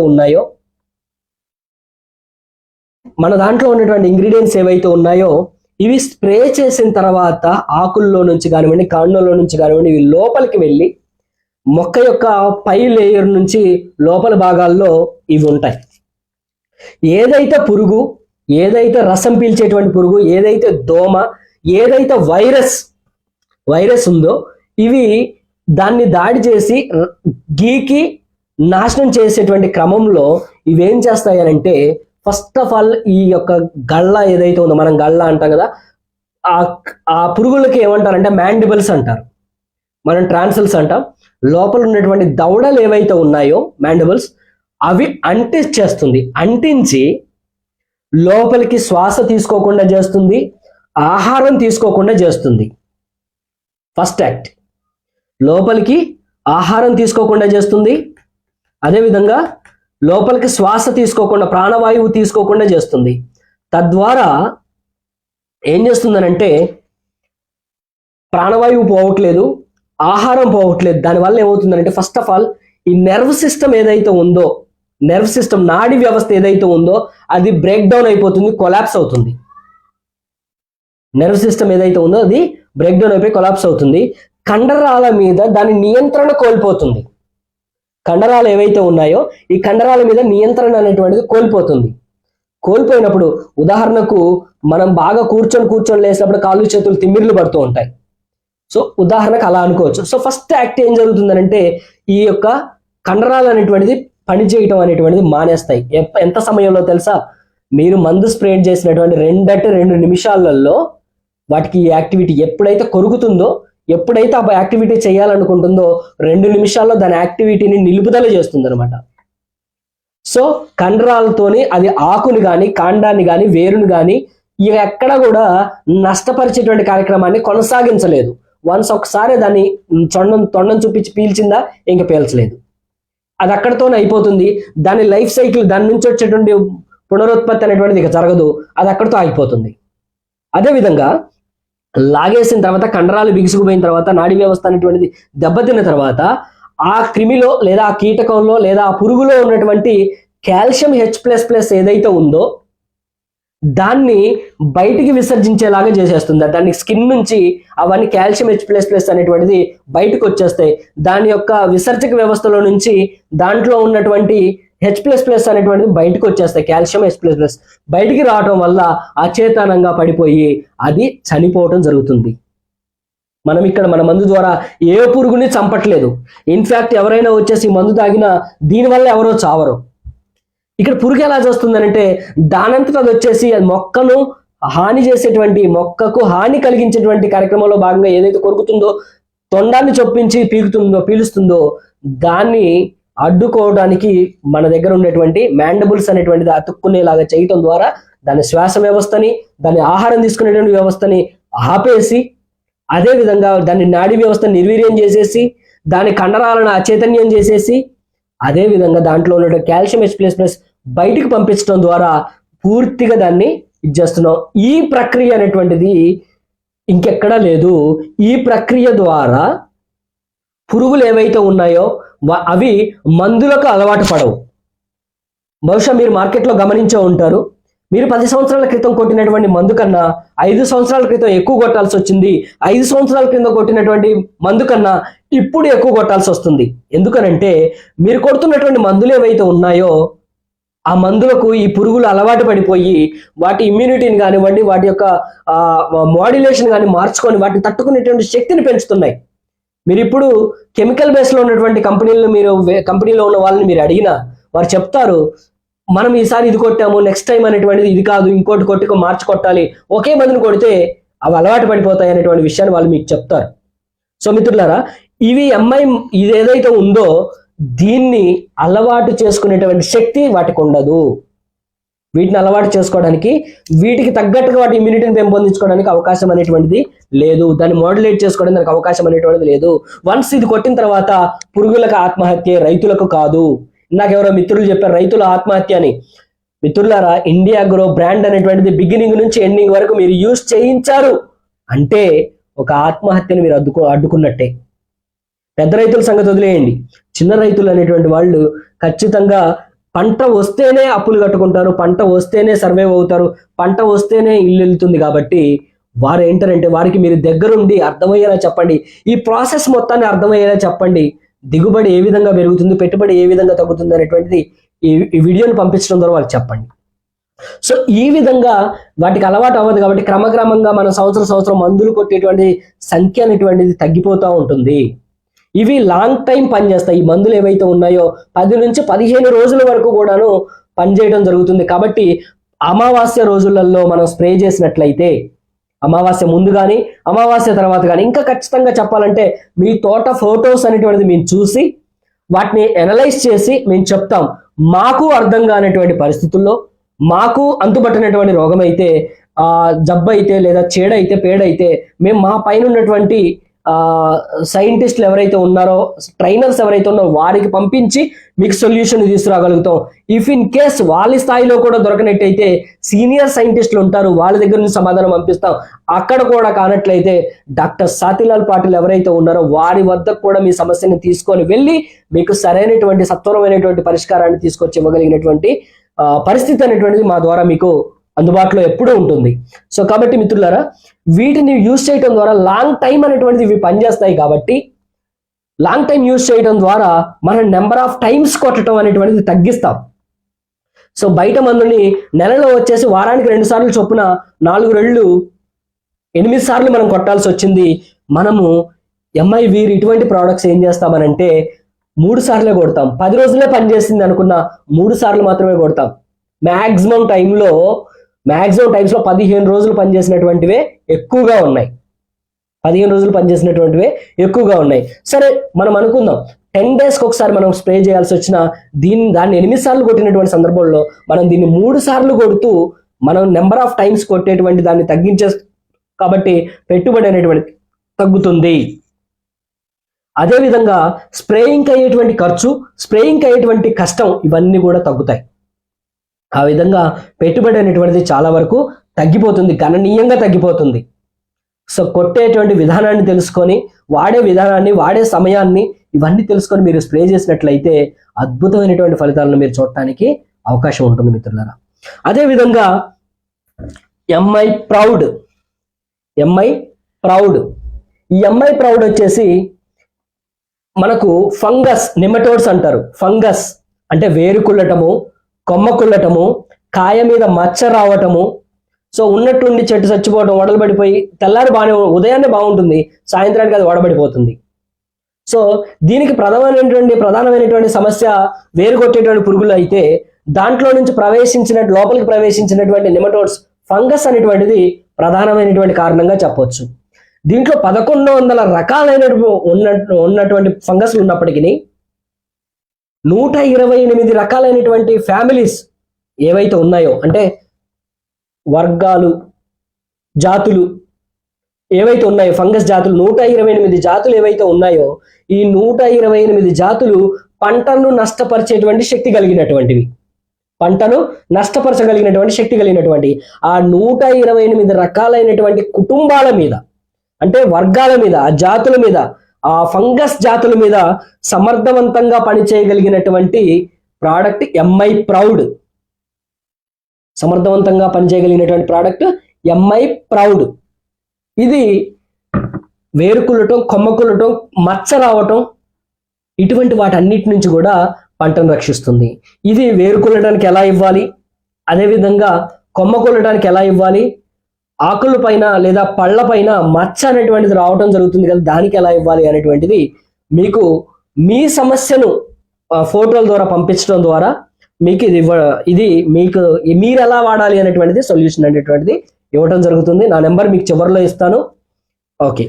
ఉన్నాయో ఇవి స్ప్రే చేసిన తర్వాత ఆకుల్లో నుంచి కానివ్వండి, కాండంలో నుంచి కానివ్వండి, ఇవి లోపలికి వెళ్ళి మొక్క యొక్క పై లేయర్ నుంచి లోపల భాగాల్లో ఇవి ఉంటాయి. ఏదైతే పురుగు, ఏదైతే రసం పీల్చేటువంటి పురుగు, ఏదైతే దోమ, ఏదైతే వైరస్ ఉందో ఇవి దాన్ని దాడి చేసి గీకి నాశనం చేసేటువంటి క్రమంలో ఇవేం చేస్తాయి అంటే, ఫస్ట్ ఆఫ్ ఆల్ ఈ యొక్క గళ్ళ ఏదైతే ఉందో, మనం గళ్ళ అంటాం కదా, ఆ పురుగులకి ఏమంటారంటే మ్యాండిబుల్స్ అంటారు, మనం ట్రాన్సిల్స్ అంటాం. లోపల ఉన్నటువంటి దవడలు ఏవైతే ఉన్నాయో మ్యాండిబుల్స్, అవి అంటించేస్తుంది. అంటించి లోపలికి శ్వాస తీసుకోకుండా చేస్తుంది, ఆహారం తీసుకోకుండా చేస్తుంది. ఫస్ట్ యాక్ట్ లోపలికి ఆహారం తీసుకోకుండా చేస్తుంది, అదేవిధంగా లోపలికి శ్వాస తీసుకోకుండా, ప్రాణవాయువు తీసుకోకుండా చేస్తుంది. తద్వారా ఏం చేస్తుందనంటే ప్రాణవాయువు పోవట్లేదు, ఆహారం పోవట్లేదు. దానివల్ల ఏమవుతుందంటే, ఫస్ట్ ఆఫ్ ఆల్ ఈ నెర్వ్ సిస్టమ్ ఏదైతే ఉందో, నెర్వ్ సిస్టమ్ నాడీ వ్యవస్థ ఏదైతే ఉందో అది బ్రేక్ డౌన్ అయిపోతుంది, కొలాప్స్ అవుతుంది. నెర్వ్ సిస్టమ్ ఏదైతే ఉందో అది బ్రేక్ డౌన్ అయిపోయి కొలాప్స్ అవుతుంది. కండరాల మీద దాని నియంత్రణ కోల్పోతుంది. కండరాలు ఏవైతే ఉన్నాయో ఈ కండరాల మీద నియంత్రణ అనేటువంటిది కోల్పోయినప్పుడు, ఉదాహరణకు మనం బాగా కూర్చొని లేసినప్పుడు కాళ్ళు చేతులు తిమ్మిర్లు పడుతూ ఉంటాయి. సో ఉదాహరణకు అలా అనుకోవచ్చు. సో ఫస్ట్ యాక్ట్ ఏం జరుగుతుందంటే, ఈ యొక్క కండరాలు అనేటువంటిది పనిచేయటం అనేటువంటిది మానేస్తాయి. ఎంత సమయంలో తెలుసా, మీరు మందు స్ప్రే చేసినటువంటి 2 నిమిషాలలో వాటికి ఈ యాక్టివిటీ ఎప్పుడైతే కొరుకుతుందో, ఎప్పుడైతే ఆ యాక్టివిటీ చేయాలనుకుంటుందో 2 నిమిషాల్లో దాని యాక్టివిటీని నిలుపుదల చేస్తుంది అనమాట. సో కండరాలతోని అది ఆకుని కానీ, కాండాన్ని కానీ, వేరుని కానీ ఎక్కడ కూడా నష్టపరిచేటువంటి కార్యక్రమాన్ని కొనసాగించలేదు. వన్స్ ఒకసారి దాన్ని తొండం చూపించి పీల్చిందా ఇంక పీల్చలేదు, అది అక్కడితోనే అయిపోతుంది. దాని లైఫ్ సైకిల్, దాని నుంచి వచ్చేటువంటి పునరుత్పత్తి అనేటువంటిది ఇక జరగదు, అది అక్కడితో ఆగిపోతుంది. అదేవిధంగా లాగేసిన తర్వాత, కండరాలు బిగుసుకుపోయిన తర్వాత, నాడీ వ్యవస్థ అనేటువంటిది దెబ్బతిన్న తర్వాత, ఆ క్రిమిలో లేదా ఆ కీటకంలో లేదా ఆ పురుగులో ఉన్నటువంటి కాల్షియం H++ ఏదైతే ఉందో దాన్ని బయటికి విసర్జించేలాగా చేసేస్తుంది. దాన్ని స్కిన్ నుంచి అవన్నీ కాల్షియం H++ అనేటువంటిది బయటకు వచ్చేస్తాయి. దాని యొక్క విసర్జక వ్యవస్థలో నుంచి దాంట్లో ఉన్నటువంటి H++ అనేటువంటిది బయటకు వచ్చేస్తాయి. కాల్షియం H++ బయటికి రావడం వల్ల అచేతనంగా పడిపోయి అది చనిపోవటం జరుగుతుంది. మనం ఇక్కడ మన మందు ద్వారా ఏ పురుగుని చంపట్లేదు. ఇన్ఫ్యాక్ట్ ఎవరైనా వచ్చేసి మందు తాగినా దీనివల్ల ఎవరో చావరు. ఇక్కడ పురుగు ఎలా చేస్తుందనంటే, దానంతట అది వచ్చేసి మొక్కను హాని చేసేటువంటి, మొక్కకు హాని కలిగించేటువంటి కార్యక్రమంలో భాగంగా ఏదైతే కొరుకుతుందో, తొండాన్ని చొప్పించి పీలుస్తుందో దాన్ని అడ్డుకోవడానికి మన దగ్గర ఉండేటువంటి మ్యాండబుల్స్ అనేటువంటిది అతుక్కునేలాగా చేయటం ద్వారా దాని శ్వాస వ్యవస్థని, దాని ఆహారం తీసుకునేటువంటి వ్యవస్థని ఆపేసి, అదే విధంగా దాని నాడీ వ్యవస్థను నిర్వీర్యం చేసేసి, దాని కండరాలను అచైతన్యం చేసేసి, అదే విధంగా దాంట్లో ఉన్న కాల్షియం H++ బయటికి పంపించడం ద్వారా పూర్తిగా దాన్ని ఇచ్చేస్తున్నాం. ఈ ప్రక్రియ అనేటువంటిది ఇంకెక్కడా లేదు. ఈ ప్రక్రియ ద్వారా పురుగులు ఏవైతే ఉన్నాయో అవి మందులకు అలవాటు పడవు. బహుశా మీరు మార్కెట్లో గమనించే ఉంటారు, మీరు 10 సంవత్సరాల క్రితం కొట్టినటువంటి మందు కన్నా 5 సంవత్సరాల క్రితం ఎక్కువ కొట్టాల్సి వచ్చింది, 5 సంవత్సరాల క్రితం కొట్టినటువంటి మందు కన్నా ఇప్పుడు ఎక్కువ కొట్టాల్సి వస్తుంది. ఎందుకనంటే మీరు కొడుతున్నటువంటి మందులు ఏవైతే ఉన్నాయో ఆ మందులకు ఈ పురుగులు అలవాటు పడిపోయి వాటి ఇమ్యూనిటీని కానివ్వండి, వాటి యొక్క మాడ్యులేషన్ కానీ మార్చుకొని వాటిని తట్టుకునేటువంటి శక్తిని పెంచుతున్నాయి. మీరు ఇప్పుడు కెమికల్ బేస్లో ఉన్నటువంటి కంపెనీలో ఉన్న వాళ్ళని మీరు అడిగినా వారు చెప్తారు, మనం ఈసారి ఇది కొట్టాము, నెక్స్ట్ టైం అనేటువంటిది ఇది కాదు, ఇంకోటి కొట్టుకు మార్చి కొట్టాలి, ఒకే మందుని కొడితే అవి అలవాటు పడిపోతాయి అనేటువంటి విషయాన్ని వాళ్ళు మీకు చెప్తారు. సో మిత్రులారా, ఇది ఏదైతే ఉందో దీన్ని అలవాటు చేసుకునేటువంటి శక్తి వాటికి ఉండదు. వీటిని అలవాటు చేసుకోవడానికి, వీటికి తగ్గట్టుగా వాటి ఇమ్యూనిటీని పెంపొందించుకోవడానికి అవకాశం అనేటువంటిది లేదు. దాన్ని మోడ్యులేట్ చేసుకోవడానికి దానికి అవకాశం అనేటువంటిది లేదు. వన్స్ ఇది కొట్టిన తర్వాత పురుగులకు ఆత్మహత్య, రైతులకు కాదు. నాకెవరో మిత్రులు చెప్పారు రైతుల ఆత్మహత్య అని. మిత్రులారా, ఇండియా గ్రో బ్రాండ్ అనేటువంటిది బిగినింగ్ నుంచి ఎండింగ్ వరకు మీరు యూజ్ చేయించారు అంటే ఒక ఆత్మహత్యను మీరు అడ్డుకున్నట్టే. పెద్ద రైతుల సంగతి వదిలేయండి, చిన్న రైతులు అనేటువంటి వాళ్ళు ఖచ్చితంగా పంట వస్తేనే అప్పులు కట్టుకుంటారు, పంట వస్తేనే సర్వైవ్ అవుతారు, పంట వస్తేనే ఇల్లు వెళ్తుంది. కాబట్టి వారు ఏంటంటే వారికి మీరు దగ్గరుండి అర్థమయ్యేలా చెప్పండి, ఈ ప్రాసెస్ మొత్తాన్ని అర్థమయ్యేలా చెప్పండి. దిగుబడి ఏ విధంగా పెరుగుతుంది, పెట్టుబడి ఏ విధంగా తగ్గుతుంది అనేటువంటిది ఈ వీడియోని పంపించడం ద్వారా వాళ్ళకి చెప్పండి. సో ఈ విధంగా వాటికి అలవాటు అవ్వదు. కాబట్టి క్రమక్రమంగా మనం సంవత్సరం మందులు కొట్టేటువంటి సంఖ్య అనేటువంటిది తగ్గిపోతూ ఉంటుంది. ఇవి లాంగ్ టైం పనిచేస్తాయి. ఈ మందులు ఏవైతే ఉన్నాయో 10 నుంచి 15 రోజుల వరకు కూడాను పనిచేయడం జరుగుతుంది. కాబట్టి అమావాస్య రోజులలో మనం స్ప్రే చేసినట్లయితే, అమావాస్య ముందు కానీ అమావాస్య తర్వాత కానీ, ఇంకా ఖచ్చితంగా చెప్పాలంటే మీ తోట ఫొటోస్ అనేటువంటిది మేము చూసి వాటిని అనలైజ్ చేసి మేము చెప్తాం. మాకు అర్థం కానటువంటి పరిస్థితుల్లో, మాకు అంతుపట్టినటువంటి రోగం అయితే, జబ్బు అయితే, లేదా చీడైతే, పేడైతే, మేము మా పైన ఉన్నటువంటి సైంటిస్టులు ఎవరైతే ఉన్నారో, ట్రైనర్స్ ఎవరైతే ఉన్నారో వారికి పంపించి మీకు సొల్యూషన్ తీసుకురాగలుగుతాం. ఇఫ్ ఇన్ కేస్ వాళ్ళ స్థాయిలో కూడా దొరకనట్టయితే సీనియర్ సైంటిస్టులు ఉంటారు, వాళ్ళ దగ్గర నుంచి సమాధానం పంపిస్తాం. అక్కడ కూడా కానట్లయితే డాక్టర్ సాతిలాల్ పాటిల్ ఎవరైతే ఉన్నారో వారి వద్దకు కూడా మీ సమస్యని తీసుకొని వెళ్ళి మీకు సరైనటువంటి సత్వరమైనటువంటి పరిష్కారాన్ని తీసుకొచ్చి ఇవ్వగలిగినటువంటి పరిస్థితి అనేటువంటిది మా ద్వారా మీకు అందుబాటులో ఎప్పుడూ ఉంటుంది. సో కాబట్టి మిత్రులారా, వీటిని యూజ్ చేయడం ద్వారా లాంగ్ టైం అనేటువంటిది ఇవి పనిచేస్తాయి. కాబట్టి లాంగ్ టైం యూజ్ చేయడం ద్వారా మనం నెంబర్ ఆఫ్ టైమ్స్ కొట్టడం అనేటువంటిది తగ్గిస్తాం. సో బయట మందుని నెలలో వచ్చేసి వారానికి 2 సార్లు చొప్పున 4 రెళ్ళు 8 సార్లు మనం కొట్టాల్సి వచ్చింది. మనము ఎంఐ వీర్ ఇటువంటి ప్రోడక్ట్స్ ఏం చేస్తామనంటే 3 సార్లే కొడతాం. 10 రోజులే పనిచేసింది అనుకున్న 3 సార్లు మాత్రమే కొడతాం. మ్యాక్సిమం టైంలో 15 రోజులు పనిచేసినటువంటివే ఎక్కువగా ఉన్నాయి. 15 రోజులు పనిచేసినటువంటివే ఎక్కువగా ఉన్నాయి. సరే, మనం అనుకుందాం 10 డేస్కి ఒకసారి మనం స్ప్రే చేయాల్సి వచ్చిన దాన్ని 8 సార్లు కొట్టినటువంటి సందర్భంలో మనం దీన్ని 3 సార్లు కొడుతూ మనం నెంబర్ ఆఫ్ టైమ్స్ కొట్టేటువంటి దాన్ని తగ్గించే, కాబట్టి పెట్టుబడి అనేటువంటి తగ్గుతుంది. అదేవిధంగా స్ప్రేయింగ్ అయ్యేటువంటి ఖర్చు, స్ప్రేయింగ్ అయ్యేటువంటి కష్టం ఇవన్నీ కూడా తగ్గుతాయి. ఆ విధంగా పెట్టుబడి అనేటువంటిది చాలా వరకు తగ్గిపోతుంది, గణనీయంగా తగ్గిపోతుంది. సో కొట్టేటువంటి విధానాన్ని తెలుసుకొని, వాడే విధానాన్ని, వాడే సమయాన్ని ఇవన్నీ తెలుసుకొని మీరు స్ప్రే చేసినట్లయితే అద్భుతమైనటువంటి ఫలితాలను మీరు చూడటానికి అవకాశం ఉంటుంది మిత్రులారా. అదేవిధంగా ఎంఐ ప్రౌడ్ ఈ ఎంఐ ప్రౌడ్ వచ్చేసి మనకు ఫంగస్, నెమటోడ్స్ అంటారు. ఫంగస్ అంటే వేరు కుల్లటము, కొమ్మ కుల్లటము, కాయ మీద మచ్చ రావటము, సో ఉన్నట్టుండి చెట్టు చచ్చిపోవటం, వడలు పడిపోయి తెల్లారి ఉదయాన్నే బాగుంటుంది, సాయంత్రానికి అది వడబడిపోతుంది. సో దీనికి ప్రధానమైనటువంటి సమస్య వేరు కొట్టేటువంటి పురుగులు అయితే దాంట్లో నుంచి లోపలికి ప్రవేశించినటువంటి నెమటోడ్స్, ఫంగస్ అనేటువంటిది ప్రధానమైనటువంటి కారణంగా చెప్పొచ్చు. దీంట్లో 1100 రకాలైన ఉన్నటువంటి ఫంగస్లు ఉన్నప్పటికీ 128 రకాలైనటువంటి ఫ్యామిలీస్ ఏవైతే ఉన్నాయో, అంటే వర్గాలు, జాతులు ఏవైతే ఉన్నాయో, ఫంగస్ జాతులు 128 జాతులు ఏవైతే ఉన్నాయో, ఈ 128 జాతులు పంటను నష్టపరిచేటువంటి శక్తి కలిగినటువంటివి. ఆ 128 రకాలైనటువంటి కుటుంబాల మీద, అంటే వర్గాల మీద, ఆ జాతుల మీద, ఆ ఫంగస్ జాతుల మీద సమర్థవంతంగా పనిచేయగలిగినటువంటి product MI proud. MI proud ఇది వేరుకులటం, కొమ్మకులటం, మచ్చ రావటం, ఇటువంటి వాటన్నిటి నుంచి కూడా పంటను రక్షిస్తుంది. ఇది వేరుకులటానికి ఎలా ఇవ్వాలి, అదేవిధంగా కొమ్మకులటానికి ఎలా ఇవ్వాలి, ఆకుల పైన లేదా పళ్ళ పైన మచ్చ అనేటువంటిది రావడం జరుగుతుంది కదా, దానికి ఎలా ఇవ్వాలి అనేటువంటిది మీకు మీ సమస్యను ఫోటోల ద్వారా పంపించడం ద్వారా మీకు ఇది మీకు మీరు ఎలా వాడాలి అనేటువంటిది సొల్యూషన్ అనేటువంటిది ఇవ్వడం జరుగుతుంది. నా నెంబర్ మీకు చివరిలో ఇస్తాను. ఓకే.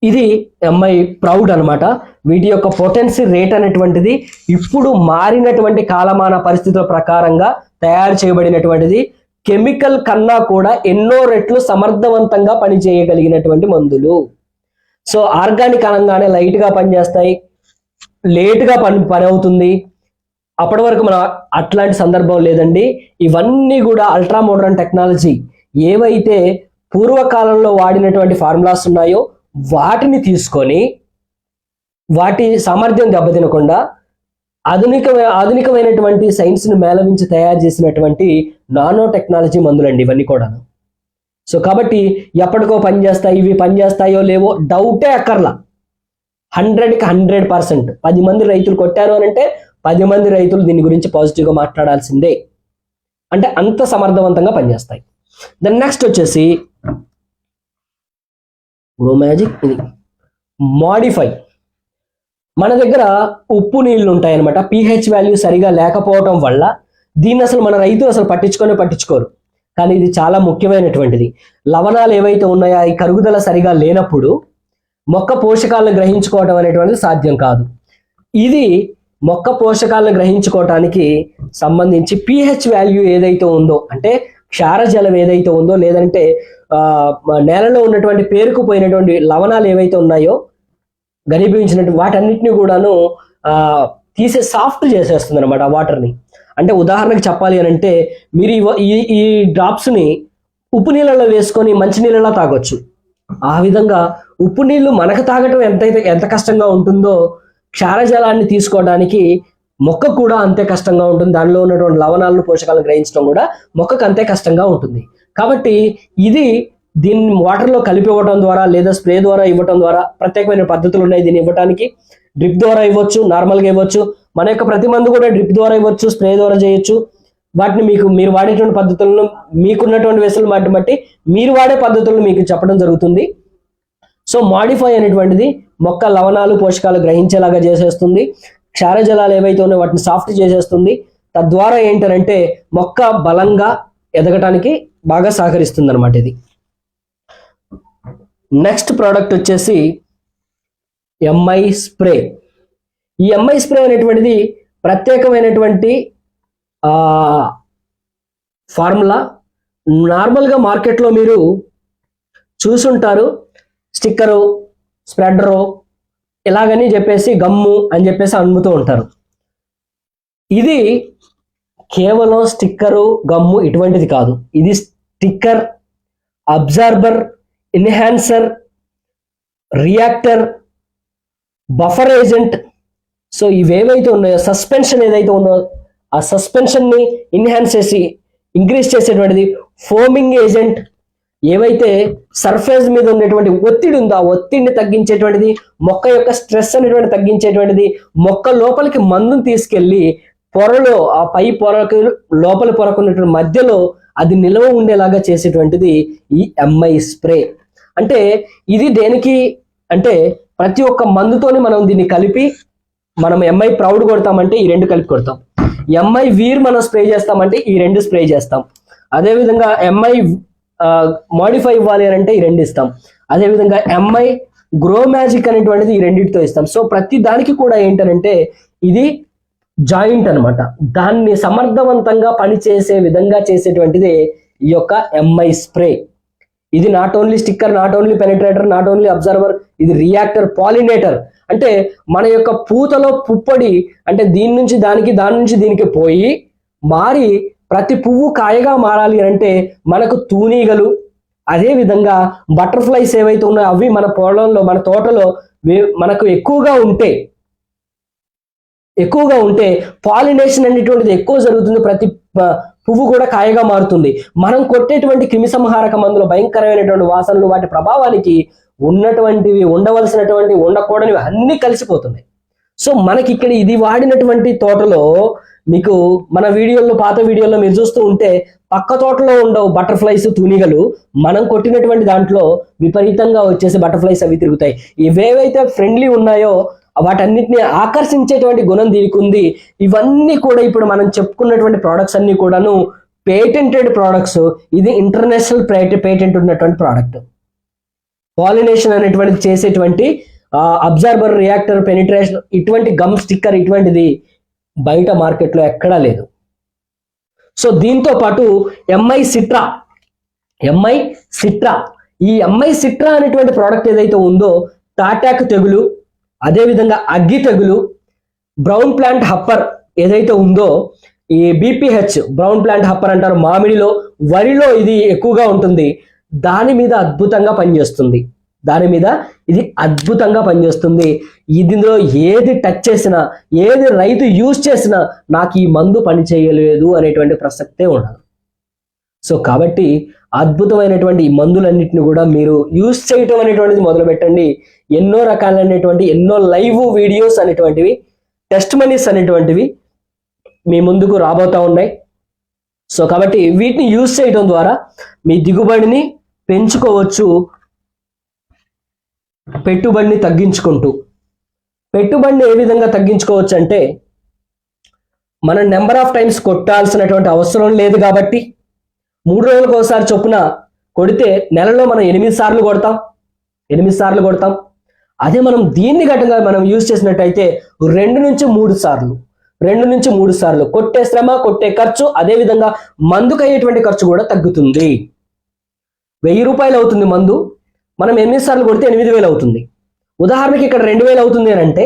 ఇది ఎంఐ ప్రౌడ్ అన్నమాట. వీటి యొక్క పొటెన్సీ రేట్ అనేటువంటిది ఇప్పుడు మారినటువంటి కాలమాన పరిస్థితుల ప్రకారంగా తయారు చేయబడినటువంటిది. కెమికల్ కన్నా కూడా ఎన్నో రెట్లు సమర్థవంతంగా పనిచేయగలిగినటువంటి మందులు. సో ఆర్గానిక్ అనగానే లైట్గా పనిచేస్తాయి, లేట్గా పని అవుతుంది. అప్పటి వరకు మనం అట్లాంటి సందర్భం లేదండి. ఇవన్నీ కూడా అల్ట్రా మోడర్న్ టెక్నాలజీ. ఏవైతే పూర్వకాలంలో వాడినటువంటి ఫార్ములాస్ ఉన్నాయో వాటిని తీసుకొని వాటి సామర్థ్యం దెబ్బతినకుండా ఆధునికమైనటువంటి సైన్స్ను మేళవించి తయారు చేసినటువంటి నానో టెక్నాలజీ మందులండి ఇవన్నీ కూడా. సో కాబట్టి ఎప్పటికో పనిచేస్తాయి, ఇవి పనిచేస్తాయో లేవో డౌటే అక్కర్లా. 100కి 100%. 10 మంది రైతులు కొట్టారు అని అంటే 10 మంది రైతులు దీని గురించి పాజిటివ్గా మాట్లాడాల్సిందే. అంటే అంత సమర్థవంతంగా పనిచేస్తాయి. దెన్ నెక్స్ట్ వచ్చేసి గ్రో మ్యాజిక్. ఇది మాడిఫై. మన దగ్గర ఉప్పు నీళ్లు ఉంటాయన్నమాట. పీహెచ్ వాల్యూ సరిగా లేకపోవటం వల్ల దీన్ని అసలు మన రైతులు అసలు పట్టించుకోరు. కానీ ఇది చాలా ముఖ్యమైనటువంటిది. లవణాలు ఏవైతే ఉన్నాయో ఈ కరుగుదల సరిగా లేనప్పుడు మొక్క పోషకాలను గ్రహించుకోవటం అనేటువంటిది సాధ్యం కాదు. ఇది మొక్క పోషకాలను గ్రహించుకోవటానికి సంబంధించి పీహెచ్ వాల్యూ ఏదైతే ఉందో, అంటే క్షారజలం ఏదైతే ఉందో, లేదంటే నేలలో ఉన్నటువంటి పేరుకుపోయినటువంటి లవణాలు ఏవైతే ఉన్నాయో ఘనీభవించినట్టు వాటన్నిటిని కూడాను తీసే సాఫ్ట్ చేసేస్తుంది అనమాట వాటర్ని. అంటే ఉదాహరణకు చెప్పాలి అని అంటే మీరు ఈ డ్రాప్స్ని ఉప్పు నీళ్ళలో వేసుకొని మంచి నీళ్ళలా తాగొచ్చు. ఆ విధంగా ఉప్పు నీళ్లు మనకు తాగటం ఎంత కష్టంగా ఉంటుందో క్షారజలాన్ని తీసుకోవడానికి మొక్క కూడా అంతే కష్టంగా ఉంటుంది. దానిలో ఉన్నటువంటి లవణాలను పోషకాలను గ్రహించడం కూడా మొక్కకు అంతే కష్టంగా ఉంటుంది. కాబట్టి దీన్ని వాటర్లో కలిపి ఇవ్వడం ద్వారా లేదా స్ప్రే ద్వారా ఇవ్వటం ద్వారా ప్రత్యేకమైన పద్ధతులు ఉన్నాయి దీన్ని ఇవ్వడానికి. డ్రిప్ ద్వారా ఇవ్వచ్చు, నార్మల్గా ఇవ్వచ్చు. మన యొక్క ప్రతి మందు కూడా డ్రిప్ ద్వారా ఇవ్వచ్చు, స్ప్రే ద్వారా చేయొచ్చు. వాటిని మీరు వాడేటువంటి పద్ధతులను మీకున్నటువంటి వెసులు బట్టి మీరు వాడే పద్ధతులను మీకు చెప్పడం జరుగుతుంది. సో మాడిఫై అనేటువంటిది మొక్క లవణాలు పోషకాలు గ్రహించేలాగా చేసేస్తుంది. క్షారజలాలు ఏవైతే ఉన్నాయో వాటిని సాఫ్ట్ చేసేస్తుంది. తద్వారా ఏంటంటే మొక్క బలంగా ఎదగటానికి బాగా సహకరిస్తుంది అనమాట ఇది. నెక్స్ట్ ప్రోడక్ట్ వచ్చేసి ఎంఐ స్ప్రే. ఈ ఎంఐ స్ప్రే అనేటువంటిది ప్రత్యేకమైనటువంటి ఫార్ములా. నార్మల్గా మార్కెట్లో మీరు చూసుంటారు, స్టిక్కరు, స్ప్రెడరు ఇలాగని చెప్పేసి గమ్ము అని చెప్పేసి అమ్ముతూ ఉంటారు. ఇది కేవలం స్టిక్కరు, గమ్ము ఇటువంటిది కాదు. ఇది sticker, absorber, enhancer, reactor, buffer agent. So ఇవేవైతే ఉన్నాయో, సస్పెన్షన్ ఏదైతే ఉందో ఆ సస్పెన్షన్ని ఎన్హాన్స్ చేసి ఇంక్రీజ్ చేసేటువంటిది, ఫోమింగ్ ఏజెంట్, ఏవైతే సర్ఫేస్ మీద ఉన్నటువంటి ఒత్తిడి ఉందో ఆ ఒత్తిడిని తగ్గించేటువంటిది, మొక్క యొక్క స్ట్రెస్ అనేటువంటి తగ్గించేటువంటిది, మొక్క లోపలికి మందును తీసుకెళ్లి పొరలో ఆ పై పొరకు లోపలి పొరకు ఉన్నటువంటి మధ్యలో అది నిల్వ ఉండేలాగా చేసేటువంటిది ఈ ఎంఐ స్ప్రే. అంటే ఇది దేనికి అంటే ప్రతి ఒక్క మందుతోని మనం దీన్ని కలిపి మనం ఎంఐ ప్రౌడ్ కొడతామంటే ఈ రెండు కలిపి కొడతాం. ఎంఐ వీర్ మనం స్ప్రే చేస్తామంటే ఈ రెండు స్ప్రే చేస్తాం. అదేవిధంగా ఎంఐ మాడిఫై ఇవ్వాలి అని అంటే ఈ రెండు ఇస్తాం. అదేవిధంగా ఎంఐ గ్రో మ్యాజిక్ అనేటువంటిది ఈ రెండింటితో ఇస్తాం. సో ప్రతి దానికి కూడా ఏంటంటే ఇది జాయింట్ అనమాట. దాన్ని సమర్థవంతంగా పనిచేసే విధంగా చేసేటువంటిది ఈ యొక్క ఎంఐ స్ప్రే. ఇది not only sticker, not only penetrator, not only observer, ఇది రియాక్టర్, పాలినేటర్. అంటే మన యొక్క పూతలో పుప్పొడి అంటే దీని నుంచి దానికి, దాని నుంచి దీనికి పోయి మారి ప్రతి పువ్వు కాయగా మారాలి అంటే మనకు తూనీగలు, అదే విధంగా బటర్ఫ్లైస్ ఏవైతే ఉన్నాయో అవి మన పొలంలో మన తోటలో మనకు ఎక్కువగా ఉంటే పాలినేషన్ అనేటువంటిది ఎక్కువ జరుగుతుంది. ప్రతి పువ్వు కూడా కాయగా మారుతుంది. మనం కొట్టేటువంటి క్రిమిసంహారక మందులు భయంకరమైనటువంటి వాసనలు వాటి ప్రభావానికి ఉన్నటువంటివి ఉండవలసినటువంటి ఉండకూడనివి అన్నీ కలిసిపోతున్నాయి. సో మనకి ఇక్కడ ఇది వాడినటువంటి తోటలో మీకు మన వీడియోల్లో పాత వీడియోల్లో మీరు చూస్తూ ఉంటే పక్క తోటలో ఉండవు బటర్ఫ్లైస్, తూనిగలు. మనం కొట్టినటువంటి దాంట్లో విపరీతంగా వచ్చేసి బటర్ఫ్లైస్ అవి తిరుగుతాయి. ఇవేవైతే ఫ్రెండ్లీ ఉన్నాయో వాటన్నిటిని ఆకర్షించేటువంటి గుణం దీనికి ఉంది. ఇవన్నీ కూడా ఇప్పుడు మనం చెప్పుకున్నటువంటి ప్రోడక్ట్స్ అన్ని కూడాను పేటెంటెడ్ ప్రోడక్ట్స్. ఇది ఇంటర్నేషనల్ పేటెంట్ ఉన్నటువంటి ప్రోడక్ట్. పాలినేషన్ అనేటువంటిది చేసేటువంటి అబ్జర్బర్, రియాక్టర్, పెనిట్రేషన్, ఇటువంటి గమ్ స్టిక్కర్ ఇటువంటిది బయట మార్కెట్లో ఎక్కడా లేదు. సో దీంతో పాటు ఎంఐ సిట్రా ఈ ఎంఐ సిట్రా అనేటువంటి ప్రోడక్ట్ ఏదైతే ఉందో తాటాకు తెగులు, అదేవిధంగా అగ్గి తెగులు, బ్రౌన్ ప్లాంట్ హప్పర్ ఏదైతే ఉందో ఈ బీపీహెచ్ బ్రౌన్ ప్లాంట్ హప్పర్ అంటారు, మామిడిలో, వరిలో ఇది ఎక్కువగా ఉంటుంది. దాని మీద అద్భుతంగా పనిచేస్తుంది. ఇందులో ఏది టచ్ చేసినా, ఏది రైతు యూజ్ చేసినా నాకు ఈ మందు పని చేయలేదు అనేటువంటి ప్రసక్తే ఉండదు. సో కాబట్టి అద్భుతమైనటువంటి ఈ మందులన్నింటిని కూడా మీరు యూజ్ చేయటం అనేటువంటిది మొదలు పెట్టండి. ఎన్నో రకాలైనటువంటి ఎన్నో లైవ్ వీడియోస్ అనేటువంటివి, టెస్ట్ మనీస్ అనేటువంటివి మీ ముందుకు రాబోతా ఉన్నాయి. సో కాబట్టి వీటిని యూజ్ చేయడం ద్వారా మీ దిగుబడిని పెంచుకోవచ్చు, పెట్టుబడిని తగ్గించుకుంటూ. పెట్టుబడిని ఏ విధంగా తగ్గించుకోవచ్చు అంటే, మనం నెంబర్ ఆఫ్ టైమ్స్ కొట్టాల్సినటువంటి అవసరం లేదు కాబట్టి 3 రోజులకు ఒకసారి చొప్పున కొడితే నెలలో మనం 8 సార్లు కొడతాం. అదే మనం దీన్ని గట్టంగా మనం యూజ్ చేసినట్టయితే 2 నుంచి 3 సార్లు కొట్టే శ్రమ, కొట్టే ఖర్చు, అదేవిధంగా మందుకు అయ్యేటువంటి ఖర్చు కూడా తగ్గుతుంది. 1000 రూపాయలు అవుతుంది మందు, మనం 8 సార్లు కొడితే 8000 అవుతుంది. ఉదాహరణకి ఇక్కడ 2000 అవుతుంది అని అంటే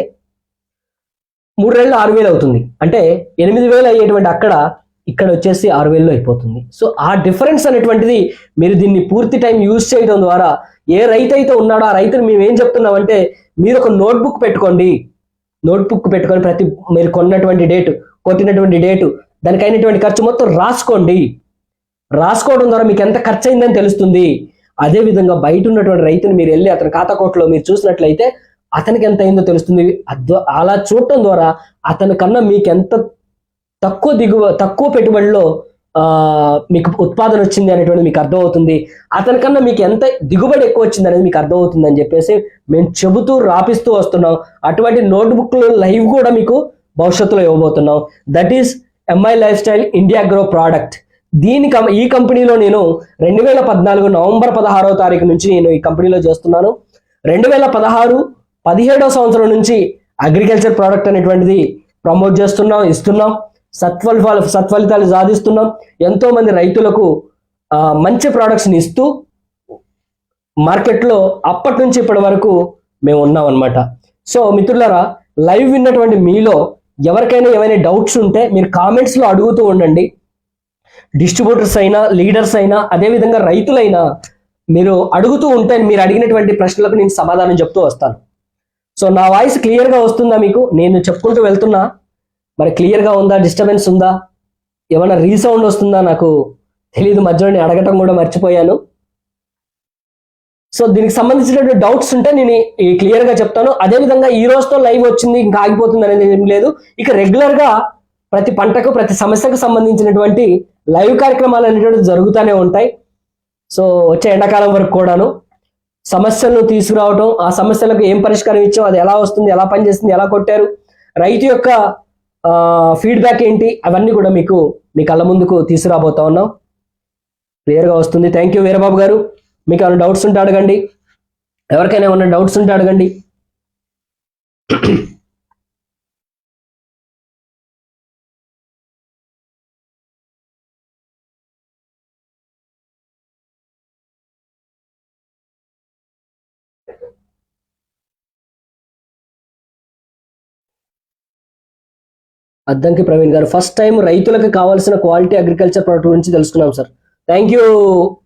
3 నెలలు 6000 అవుతుంది. అంటే 8000 అయ్యేటువంటి ఇక్కడ వచ్చేసి 6000 అయిపోతుంది. సో ఆ డిఫరెన్స్ అనేటువంటిది మీరు దీన్ని పూర్తి టైం యూజ్ చేయడం ద్వారా, ఏ రైతు అయితే ఉన్నాడో ఆ రైతుని మేము ఏం చెప్తున్నామంటే, మీరు ఒక నోట్బుక్ పెట్టుకొని ప్రతి మీరు కొన్నటువంటి డేటు, కొట్టినటువంటి డేటు, దానికి అయినటువంటి ఖర్చు మొత్తం రాసుకోవడం ద్వారా మీకు ఎంత ఖర్చు అయిందని తెలుస్తుంది. అదేవిధంగా బయట ఉన్నటువంటి రైతుని మీరు వెళ్ళి అతని ఖాతా కోట్లో మీరు చూసినట్లయితే అతనికి ఎంత అయిందో తెలుస్తుంది. అలా చూడటం ద్వారా అతని కన్నా మీకు ఎంత తక్కువ పెట్టుబడిలో మీకు ఉత్పాదన వచ్చింది అనేటువంటిది మీకు అర్థమవుతుంది. అతనికన్నా మీకు ఎంత దిగుబడి ఎక్కువ వచ్చింది అనేది మీకు అర్థమవుతుంది అని చెప్పేసి మేము చెబుతూ రాపిస్తూ వస్తున్నాం. అటువంటి నోట్బుక్లు లైవ్ కూడా మీకు భవిష్యత్తులో ఇవ్వబోతున్నాం. That is MI life style India grow product. ఈ కంపెనీలో నేను 2014 నవంబర్ 16వ తారీఖు నుంచి నేను ఈ కంపెనీలో చేస్తున్నాను. 2016 17వ సంవత్సరం నుంచి అగ్రికల్చర్ ప్రోడక్ట్ అనేటువంటిది ప్రమోట్ ఇస్తున్నాం. సత్ఫలితాలు సాధిస్తున్నాం. ఎంతో మంది రైతులకు మంచి ప్రోడక్ట్స్ని ఇస్తూ మార్కెట్లో అప్పటి నుంచి ఇప్పటి వరకు మేము ఉన్నాం అనమాట. సో మిత్రులారా, లైవ్ విన్నటువంటి మీలో ఎవరికైనా ఏమైనా డౌట్స్ ఉంటే మీరు కామెంట్స్లో అడుగుతూ ఉండండి. డిస్ట్రిబ్యూటర్స్ అయినా, లీడర్స్ అయినా, అదేవిధంగా రైతులైనా మీరు అడుగుతూ ఉంటే మీరు అడిగినటువంటి ప్రశ్నలకు నేను సమాధానం చెప్తూ వస్తాను. సో నా వాయిస్ క్లియర్గా వస్తుందా మీకు? నేను చెప్పుకుంటూ వెళ్తున్నా, మరి క్లియర్గా ఉందా? డిస్టర్బెన్స్ ఉందా? ఏమైనా రీసౌండ్ వస్తుందా? నాకు తెలియదు, మధ్యలో నేను అడగటం కూడా మర్చిపోయాను. సో దీనికి సంబంధించినటువంటి డౌట్స్ ఉంటే నేను క్లియర్గా చెప్తాను. అదేవిధంగా ఈ రోజుతో లైవ్ వచ్చింది ఇంకా ఆగిపోతుంది అనేది ఏం లేదు. ఇక రెగ్యులర్గా ప్రతి పంటకు, ప్రతి సమస్యకు సంబంధించినటువంటి లైవ్ కార్యక్రమాలు అనేటువంటి జరుగుతూనే ఉంటాయి. సో వచ్చే ఎండాకాలం వరకు కూడాను సమస్యలను తీసుకురావటం, ఆ సమస్యలకు ఏం పరిష్కారం ఇచ్చాం, అది ఎలా వస్తుంది, ఎలా పనిచేస్తుంది, ఎలా కొట్టారు, రైతు యొక్క ఫీడ్బ్యాక్ ఏంటి, అవన్నీ కూడా మీకు మీ కళ్ళ ముందుకు తీసుకురాబోతా ఉన్నాం. క్లియర్గా వస్తుంది. థ్యాంక్ యూ వీరబాబు గారు. మీకు ఏమైనా డౌట్స్ ఉంటే అడగండి. ఎవరికైనా ఏమైనా డౌట్స్ ఉంటే అడగండి. అద్దంకి ప్రవీణ్ గారు, ఫస్ట్ టైం రైతులకు కావాల్సిన క్వాలిటీ అగ్రికల్చర్ ప్రోడక్ట్ గురించి తెలుసుకున్నాం సార్. థ్యాంక్ యూ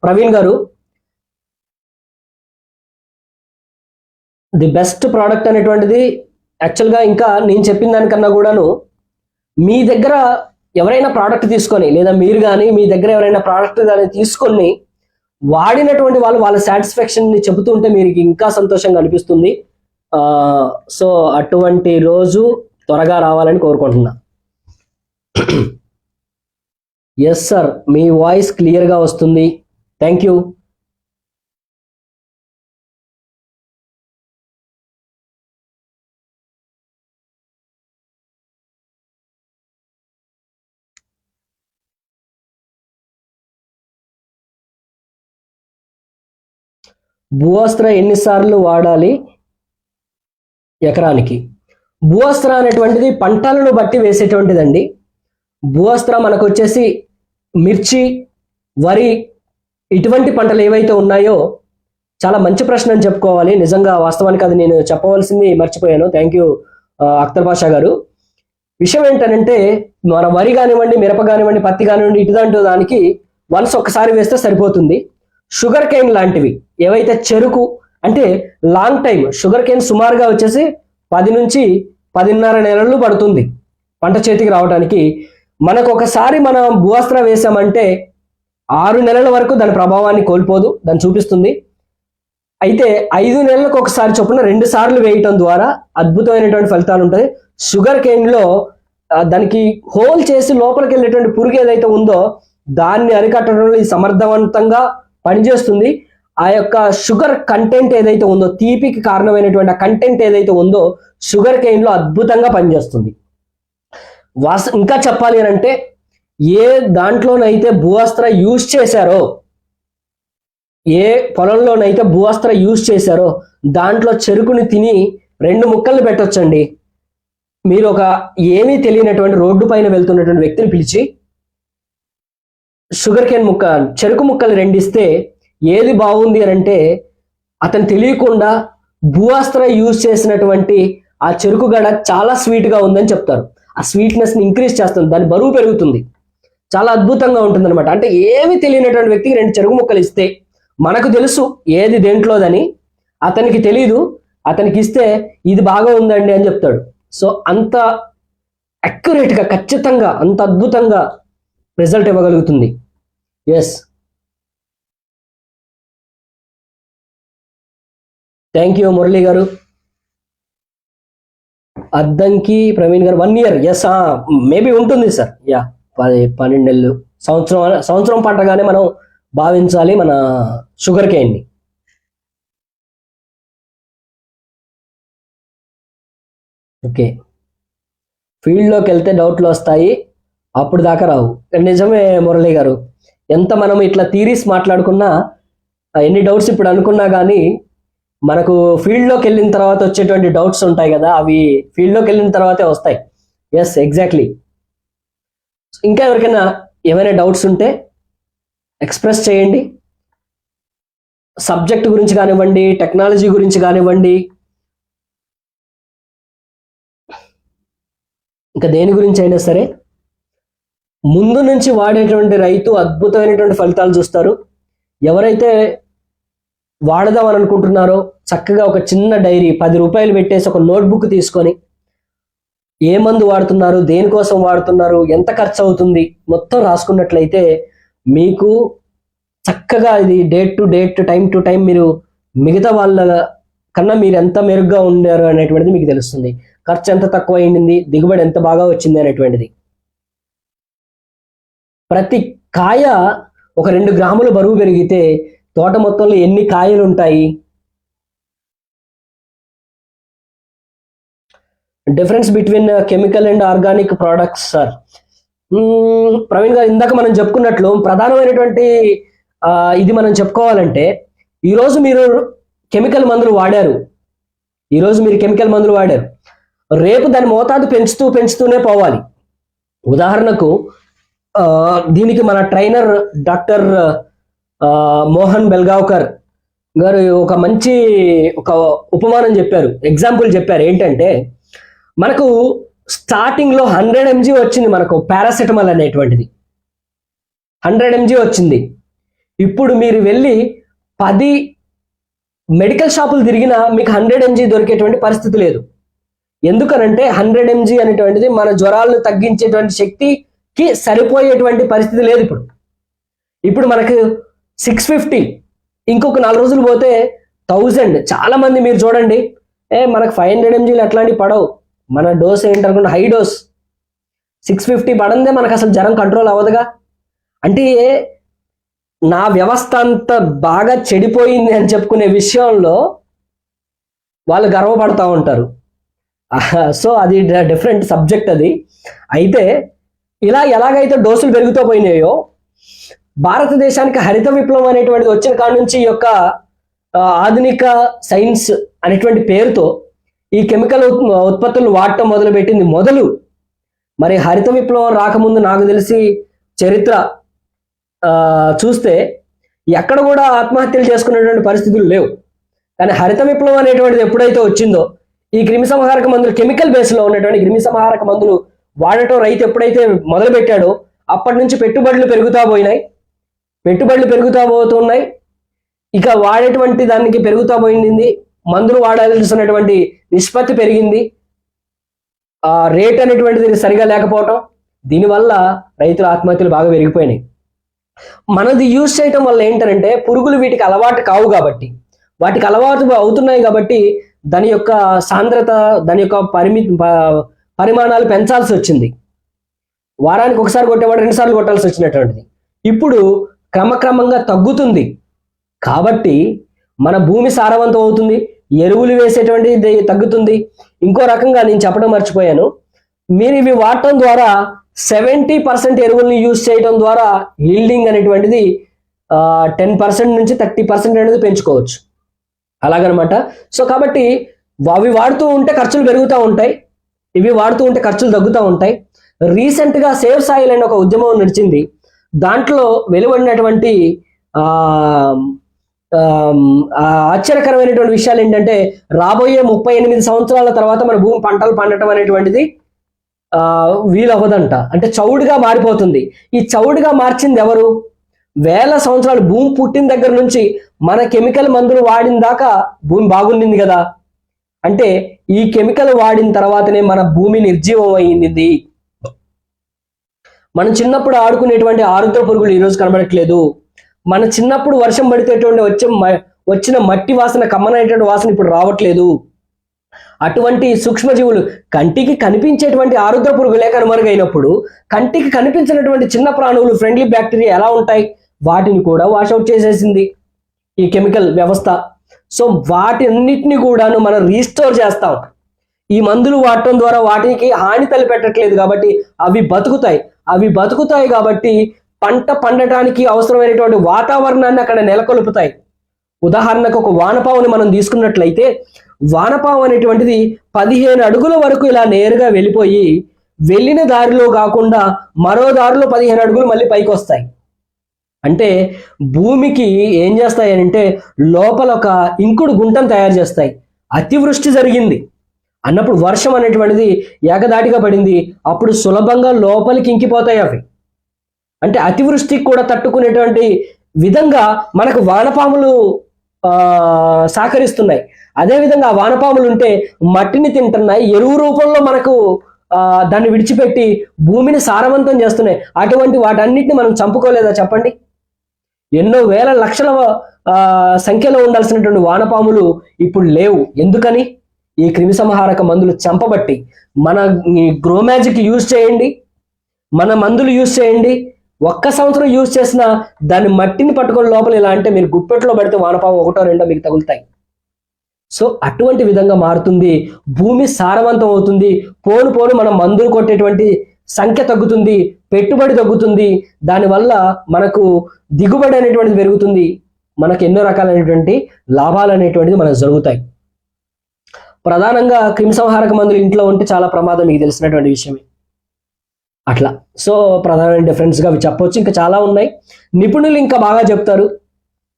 ప్రవీణ్ గారు. ది బెస్ట్ ప్రోడక్ట్ అనేటువంటిది యాక్చువల్గా ఇంకా నేను చెప్పిన దానికన్నా కూడాను మీ దగ్గర ఎవరైనా ప్రోడక్ట్ తీసుకొని, లేదా మీరు కానీ మీ దగ్గర ఎవరైనా ప్రోడక్ట్ కానీ తీసుకొని వాడినటువంటి వాళ్ళ సాటిస్ఫాక్షన్ని చెబుతుంటే మీకు ఇంకా సంతోషంగా అనిపిస్తుంది. సో అటువంటి రోజు త్వరగా రావాలని కోరుకుంటున్నా. ఎస్ సార్, మీ వాయిస్ క్లియర్గా వస్తుంది. Thank you. భూవస్త్ర ఎన్నిసార్లు వాడాలి ఎకరానికి? భూవస్త్ర అనేటువంటిది పంటలను బట్టి వేసేటువంటిదండి. భూవస్త్ర మనకు వచ్చేసి మిర్చి, వరి, ఇటువంటి పంటలు ఏవైతే ఉన్నాయో, చాలా మంచి ప్రశ్న అని చెప్పుకోవాలి. నిజంగా వాస్తవానికి అది నేను చెప్పవలసింది మర్చిపోయాను. థ్యాంక్ యూ అఖ్తర్ బాషా గారు. విషయం ఏంటంటే, మన వరి కానివ్వండి, మిరప కానివ్వండి, పత్తి కానివ్వండి, ఇటువంటి దానికి వన్స్ ఒక్కసారి వేస్తే సరిపోతుంది. షుగర్ కేన్ లాంటివి ఏవైతే చెరుకు అంటే లాంగ్ టైం, షుగర్ కేన్ సుమారుగా వచ్చేసి 10 నుంచి 10.5 నెలలు పడుతుంది పంట చేతికి రావడానికి. మనకు ఒకసారి మనం భూవస్త్ర వేసామంటే 6 నెలల వరకు దాని ప్రభావాన్ని కోల్పోదు, దాన్ని చూపిస్తుంది. అయితే 5 నెలలకు ఒకసారి చొప్పున 2 సార్లు వేయటం ద్వారా అద్భుతమైనటువంటి ఫలితాలు ఉంటాయి. షుగర్ కేన్ లో దానికి హోల్ చేసి లోపలికి వెళ్ళేటువంటి పురుగు ఏదైతే ఉందో దాన్ని అరికట్టడంలో ఇది సమర్థవంతంగా పనిచేస్తుంది. ఆ యొక్క షుగర్ కంటెంట్ ఏదైతే ఉందో, తీపికి కారణమైనటువంటి ఆ కంటెంట్ ఏదైతే ఉందో షుగర్ కేన్ లో అద్భుతంగా పనిచేస్తుంది. ఇంకా చెప్పాలి అని అంటే, ఏ దాంట్లోనైతే భూవస్త్ర యూజ్ చేశారో, ఏ పొలంలోనైతే భూవస్త్ర యూజ్ చేశారో దాంట్లో చెరుకుని తిని 2 ముక్కలు పెట్టొచ్చండి. మీరు ఒక ఏమీ తెలియనటువంటి రోడ్డు పైన వెళ్తున్నటువంటి వ్యక్తిని పిలిచి షుగర్ కేన్ ముక్క, చెరుకు ముక్కలు 2 ఇస్తే ఏది బాగుంది అని అంటే, అతను తెలియకుండా భూవస్త్ర యూజ్ చేసినటువంటి ఆ చెరుకు గడ చాలా స్వీట్ గా ఉందని చెప్తారు. ఆ స్వీట్నెస్ ని ఇంక్రీజ్ చేస్తుంది, దాని బరువు పెరుగుతుంది, చాలా అద్భుతంగా ఉంటుంది అనమాట. అంటే ఏమి తెలియనటువంటి వ్యక్తికి 2 చెరుకు ముక్కలు ఇస్తే, మనకు తెలుసు ఏది దేంట్లోదని, అతనికి తెలీదు, అతనికి ఇస్తే ఇది బాగా ఉందండి అని చెప్తాడు. సో అంత అక్యురేట్ గా, ఖచ్చితంగా, అంత అద్భుతంగా రిజల్ట్ ఇవ్వగలుగుతుంది. Yes, thank you Murali garu. Addanki Praveen garu 1 year. Yes, maybe ఉంటుంది సార్. యా, 12 నెలలు, సంవత్సరం పంటగానే మనం భావించాలి మన షుగర్ కేన్ ని. ఓకే, ఫీల్డ్లోకి వెళ్తే డౌట్లు వస్తాయి, అప్పుడు దాకా రావు. నిజమే మురళి గారు, ఎంత మనం ఇట్లా థీరీస్ మాట్లాడుకున్నా, ఎన్ని డౌట్స్ ఇప్పుడు అనుకున్నా కానీ మనకు ఫీల్డ్లోకి వెళ్ళిన తర్వాత వచ్చేటువంటి డౌట్స్ ఉంటాయి కదా, అవి ఫీల్డ్లోకి వెళ్ళిన తర్వాతే వస్తాయి. Yes, exactly. ఇంకా ఎవరికైనా ఏమైనా డౌట్స్ ఉంటే ఎక్స్ప్రెస్ చేయండి. సబ్జెక్ట్ గురించి కానివ్వండి, టెక్నాలజీ గురించి కానివ్వండి, ఇంకా దేని గురించి అయినా సరే. ముందు నుంచి వాడేటువంటి రైతు అద్భుతమైనటువంటి ఫలితాలు చూస్తారు. ఎవరైతే వాడదామని అనుకుంటున్నారో చక్కగా ఒక చిన్న డైరీ 10 రూపాయలు పెట్టేసి ఒక నోట్బుక్ తీసుకొని ఏ మందు వాడుతున్నారు, దేనికోసం వాడుతున్నారు, ఎంత ఖర్చు అవుతుంది మొత్తం రాసుకున్నట్లయితే మీకు చక్కగా ఇది date to date, time to time మీరు మిగతా వాళ్ళ కన్నా మీరు ఎంత మెరుగ్గా ఉండారు అనేటువంటిది మీకు తెలుస్తుంది. ఖర్చు ఎంత తక్కువ అయింది, దిగుబడి ఎంత బాగా వచ్చింది అనేటువంటిది. ప్రతి కాయ ఒక 2 గ్రాముల బరువు పెరిగితే తోట మొత్తంలో ఎన్ని కాయలు ఉంటాయి? Difference between chemical and organic products sir. Praveen గారు, ఇందాక మనం చెప్పుకున్నట్లు ప్రధానమైనటువంటి ఇది మనం చెప్పుకోవాలంటే, ఈరోజు మీరు కెమికల్ మందులు వాడారు, రేపు దాని మోతాదు పెంచుతూనే పోవాలి. ఉదాహరణకు దీనికి మన ట్రైనర్ డాక్టర్ మోహన్ బెల్గావ్కర్ గారు ఒక మంచి ఉపమానం చెప్పారు, ఎగ్జాంపుల్ చెప్పారు. ఏంటంటే, మనకు స్టార్టింగ్ లో 100 mg వచ్చింది, మనకు పారాసెటమాల్ అనేటువంటిది 100 mg వచ్చింది. ఇప్పుడు మీరు వెళ్ళి 10 మెడికల్ షాపులు తిరిగినా మీకు 100 mg దొరికేటువంటి పరిస్థితి లేదు. ఎందుకనంటే 100 mg అనేటువంటిది మన జ్వరాలను తగ్గించేటువంటి శక్తికి సరిపోయేటువంటి పరిస్థితి లేదు. ఇప్పుడు మనకు 650, ఇంకొక 4 రోజులు పోతే 1000. చాలా మంది మీరు చూడండి, మనకు 500 mg అట్లాంటివి పడవు, మన డోస్ ఏంటనుకుంటే హై డోస్ 650 పడందే మనకు అసలు జ్వరం కంట్రోల్ అవ్వదుగా. అంటే నా వ్యవస్థ అంత బాగా చెడిపోయింది అని చెప్పుకునే విషయంలో వాళ్ళు గర్వపడతా ఉంటారు. సో అది డిఫరెంట్ సబ్జెక్ట్ అది. అయితే ఇలా ఎలాగైతే డోసులు పెరుగుతూ పోయినాయో, భారతదేశానికి హరిత విప్లవం అనేటువంటిది వచ్చిన కాడ నుంచి ఈ యొక్క ఆధునిక సైన్స్ అనేటువంటి పేరుతో ఈ కెమికల్ ఉత్పత్తులను వాడటం మొదలుపెట్టింది మొదలు. మరి హరిత విప్లవం రాకముందు నాకు తెలిసి చరిత్ర చూస్తే ఎక్కడ కూడా ఆత్మహత్యలు చేసుకునేటువంటి పరిస్థితులు లేవు. కానీ హరిత విప్లవం అనేటువంటిది ఎప్పుడైతే వచ్చిందో ఈ క్రిమిసంహారక మందులు కెమికల్ బేస్లో ఉన్నటువంటి క్రిమిసంహారక మందులు వాడటం రైతు ఎప్పుడైతే మొదలు పెట్టాడో అప్పటి నుంచి పెట్టుబడులు పెరుగుతా పోతున్నాయి. ఇక వాడేటువంటి దానికి పెరుగుతా పోయింది, మందులు వాడాల్సినటువంటి నిష్పత్తి పెరిగింది, ఆ రేట్ అనేటువంటిది సరిగా లేకపోవటం, దీనివల్ల రైతుల ఆత్మహత్యలు బాగా పెరిగిపోయినాయి. మనది యూజ్ చేయటం వల్ల ఏంటంటే పురుగులు వీటికి అలవాటు కావు కాబట్టి, వాటికి అలవాటు అవుతున్నాయి కాబట్టి దాని యొక్క సాంద్రత, దాని యొక్క పరిమాణాలు పెంచాల్సి వచ్చింది. వారానికి ఒకసారి కొట్టేవాడు 2 సార్లు కొట్టాల్సి వచ్చినటువంటిది ఇప్పుడు క్రమక్రమంగా తగ్గుతుంది. కాబట్టి మన భూమి సారవంతం అవుతుంది, ఎరువులు వేసేటువంటిది తగ్గుతుంది. ఇంకో రకంగా నేను చెప్పడం మర్చిపోయాను, మీరు ఇవి వాడటం ద్వారా 70% ఎరువుల్ని యూజ్ చేయడం ద్వారా ఈల్డింగ్ అనేటువంటిది 10% నుంచి 30% అనేది పెంచుకోవచ్చు, అలాగనమాట. సో కాబట్టి అవి వాడుతూ ఉంటే ఖర్చులు పెరుగుతూ ఉంటాయి, ఇవి వాడుతూ ఉంటే ఖర్చులు తగ్గుతూ ఉంటాయి. రీసెంట్గా సేవ్ సాయిల్ అనే ఒక ఉద్యమం నడిచింది. దాంట్లో వెలువడినటువంటి ఆశ్చర్యకరమైనటువంటి విషయాలు ఏంటంటే రాబోయే 38 సంవత్సరాల తర్వాత మన భూమి పంటలు పండటం అనేటువంటిది వీలవ్వదంట. అంటే చౌడుగా మారిపోతుంది. ఈ చౌడుగా మార్చింది ఎవరు? వేల సంవత్సరాలు భూమి పుట్టిన దగ్గర నుంచి మన కెమికల్ మందులు వాడిన దాకా భూమి బాగుండింది కదా. అంటే ఈ కెమికల్ వాడిన తర్వాతనే మన భూమి నిర్జీవం అయింది. మనం చిన్నప్పుడు ఆడుకునేటువంటి ఆరుద్ర పురుగులు ఈరోజు కనబడట్లేదు. మన చిన్నప్పుడు వర్షం పడితేటువంటి వచ్చిన మట్టి వాసన, కమ్మనైనటువంటి వాసన ఇప్పుడు రావట్లేదు. అటువంటి సూక్ష్మజీవులు, కంటికి కనిపించేటువంటి ఆరుద్ర పురుగులే కనుమరుగైనప్పుడు కంటికి కనిపించినటువంటి చిన్న ప్రాణువులు, ఫ్రెండ్లీ బ్యాక్టీరియా ఎలా ఉంటాయి? వాటిని కూడా వాషౌట్ చేసేసింది ఈ కెమికల్ వ్యవస్థ. సో వాటి అన్నిటిని కూడాను మనం రీస్టోర్ చేస్తాం. ఈ మందులు వాడటం ద్వారా వాటికి హాని తలపెట్టట్లేదు కాబట్టి అవి బతుకుతాయి కాబట్టి పంట పండటానికి అవసరమైనటువంటి వాతావరణాన్ని అక్కడ నెలకొల్పుతాయి. ఉదాహరణకు ఒక వానపాముని మనం తీసుకున్నట్లయితే, వానపాము అనేటువంటిది 15 అడుగుల వరకు ఇలా నేరుగా వెళ్ళిపోయి వెళ్ళిన దారిలో కాకుండా మరో దారిలో 15 అడుగులు మళ్ళీ పైకి వస్తాయి. అంటే భూమికి ఏం చేస్తాయి అంటే లోపల ఒక ఇంకుడు గుంటను తయారు చేస్తాయి. అతివృష్టి జరిగింది అన్నప్పుడు వర్షం అనేటువంటిది ఏకదాటిగా పడింది, అప్పుడు సులభంగా లోపలికి ఇంకిపోతాయి అవి. అంటే అతివృష్టికి కూడా తట్టుకునేటువంటి విధంగా మనకు వానపాములు సహకరిస్తున్నాయి. అదేవిధంగా వానపాములు ఉంటే మట్టిని తింటున్నాయి, ఎరువు రూపంలో మనకు దాన్ని విడిచిపెట్టి భూమిని సారవంతం చేస్తున్నాయి. అటువంటి వాటన్నిటిని మనం చంపుకోలేదా చెప్పండి? ఎన్నో వేల లక్షల సంఖ్యలో ఉండాల్సినటువంటి వానపాములు ఇప్పుడు లేవు. ఎందుకని? ఈ క్రిమిసంహారక మందులు చంపబట్టి. మన గ్రో మ్యాజిక్ యూజ్ చేయండి, మన మందులు యూజ్ చేయండి, ఒక్క సంవత్సరం యూజ్ చేసిన దాన్ని మట్టిని పట్టుకొని లోపల ఇలా అంటే మీరు గుప్పెట్లో పడితే వానపాము 1, 2 మీకు తగులుతాయి. సో అటువంటి విధంగా మారుతుంది, భూమి సారవంతం అవుతుంది. పోను మనం మందులు కొట్టేటువంటి సంఖ్య తగ్గుతుంది, పెట్టుబడి తగ్గుతుంది, దానివల్ల మనకు దిగుబడి అనేటువంటిది పెరుగుతుంది, మనకు ఎన్నో రకాలైనటువంటి లాభాలు అనేటువంటిది మనకు జరుగుతాయి. ప్రధానంగా క్రిమిసంహారక మందులు ఇంట్లో ఉంటే చాలా ప్రమాదం, మీకు తెలిసినటువంటి విషయమే. అట్లా సో ప్రధానమైన డిఫరెన్స్గా అవి చెప్పవచ్చు. ఇంకా చాలా ఉన్నాయి, నిపుణులు ఇంకా బాగా చెప్తారు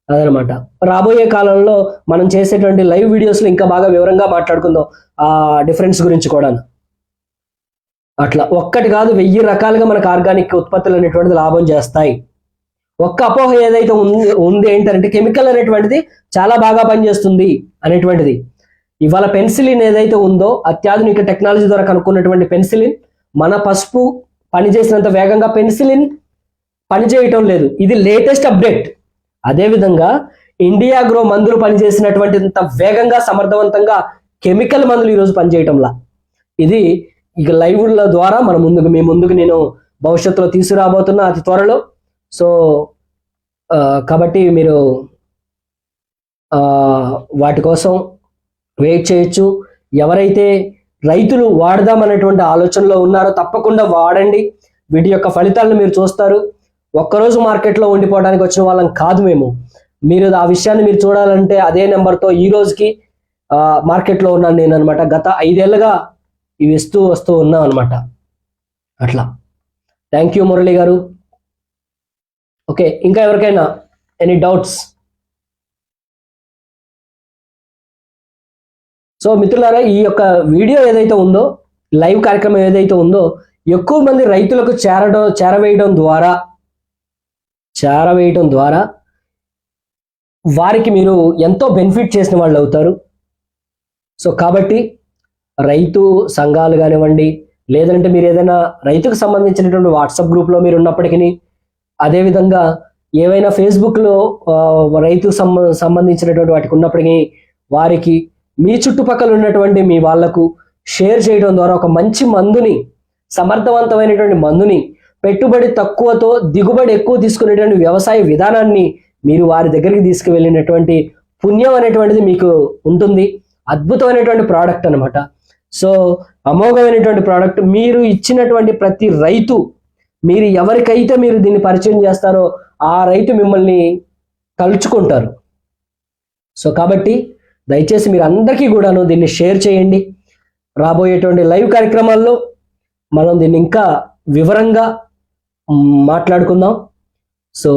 అదనమాట. రాబోయే కాలంలో మనం చేసేటువంటి లైవ్ వీడియోస్లో ఇంకా బాగా వివరంగా మాట్లాడుకుందాం ఆ డిఫరెన్స్ గురించి కూడా. అట్లా ఒక్కటి కాదు 1000 రకాలుగా మనకు ఆర్గానిక్ ఉత్పత్తులు అనేటువంటిది లాభం చేస్తాయి. ఒక్క అపోహ ఏదైతే ఉంది ఏంటంటే కెమికల్ అనేటువంటిది చాలా బాగా పనిచేస్తుంది అనేటువంటిది. ఇవాళ పెన్సిలిన్ ఏదైతే ఉందో అత్యాధునిక టెక్నాలజీ ద్వారా కనుక్కున్నటువంటి పెన్సిలిన్, మన పసుపు పనిచేసినంత వేగంగా పెన్సిలిన్ పనిచేయటం లేదు. ఇది లేటెస్ట్ అప్డేట్. అదేవిధంగా ఇండియా గ్రో మందులు పనిచేసినటువంటి వేగంగా సమర్థవంతంగా కెమికల్ మందులు ఈరోజు పనిచేయటంలా. ఇది ఇక లైవ్ల ద్వారా మీ ముందుకు నేను భవిష్యత్తులో తీసుకురాబోతున్నా అతి త్వరలో. సో కాబట్టి మీరు వాటి కోసం వెయిట్ చేయొచ్చు. ఎవరైతే రైతులు వాడదామనేటువంటి ఆలోచనలో ఉన్నారో తప్పకుండా వాడండి. వీటి యొక్క ఫలితాలను మీరు చూస్తారు. ఒక్కరోజు మార్కెట్లో ఉండిపోవడానికి వచ్చిన వాళ్ళం కాదు మేము. మీరు ఆ విషయాన్ని మీరు చూడాలంటే అదే నెంబర్తో ఈ రోజుకి మార్కెట్లో ఉన్నాను నేను అనమాట. గత 5 ఏళ్ళుగా ఇవి వస్తూ ఉన్నాం అనమాట. అట్లా. థ్యాంక్ యూ మురళి గారు. ఓకే, ఇంకా ఎవరికైనా ఎనీ డౌట్స్? సో మిత్రులారా, ఈ యొక్క వీడియో ఏదైతే ఉందో, లైవ్ కార్యక్రమం ఏదైతే ఉందో, ఎక్కువ మంది రైతులకు చేరవేయడం ద్వారా వారికి మీరు ఎంతో బెనిఫిట్ చేసిన వాళ్ళు అవుతారు. సో కాబట్టి రైతు సంఘాలు కానివ్వండి, లేదంటే మీరు ఏదైనా రైతుకు సంబంధించినటువంటి వాట్సాప్ గ్రూప్లో మీరు ఉన్నప్పటికీ, అదేవిధంగా ఏవైనా ఫేస్బుక్లో రైతుకు సంబంధించినటువంటి వాటికి ఉన్నప్పటికీ, వారికి మీ చుట్టుపక్కల ఉన్నటువంటి మీ వాళ్లకు షేర్ చేయడం ద్వారా ఒక మంచి మందుని, సమర్థవంతమైనటువంటి మందుని, పెట్టుబడి తక్కువతో దిగుబడి ఎక్కువ తీసుకునేటువంటి వ్యవసాయ విధానాన్ని మీరు వారి దగ్గరికి తీసుకువెళ్ళినటువంటి పుణ్యం అనేటువంటిది మీకు ఉంటుంది. అద్భుతమైనటువంటి ప్రోడక్ట్ అనమాట. సో అమోఘమైనటువంటి ప్రోడక్ట్. మీరు ఇచ్చినటువంటి ప్రతి రైతు, మీరు ఎవరికైతే మీరు దీన్ని పరిచయం చేస్తారో ఆ రైతు మిమ్మల్ని కలుచుకుంటారు. సో కాబట్టి దయచేసి మీరు అందరికీ కూడాను దీన్ని షేర్ చేయండి. రాబోయేటువంటి లైవ్ కార్యక్రమాల్లో మనం దీన్ని ఇంకా వివరంగా మాట్లాడుకుందాం. సో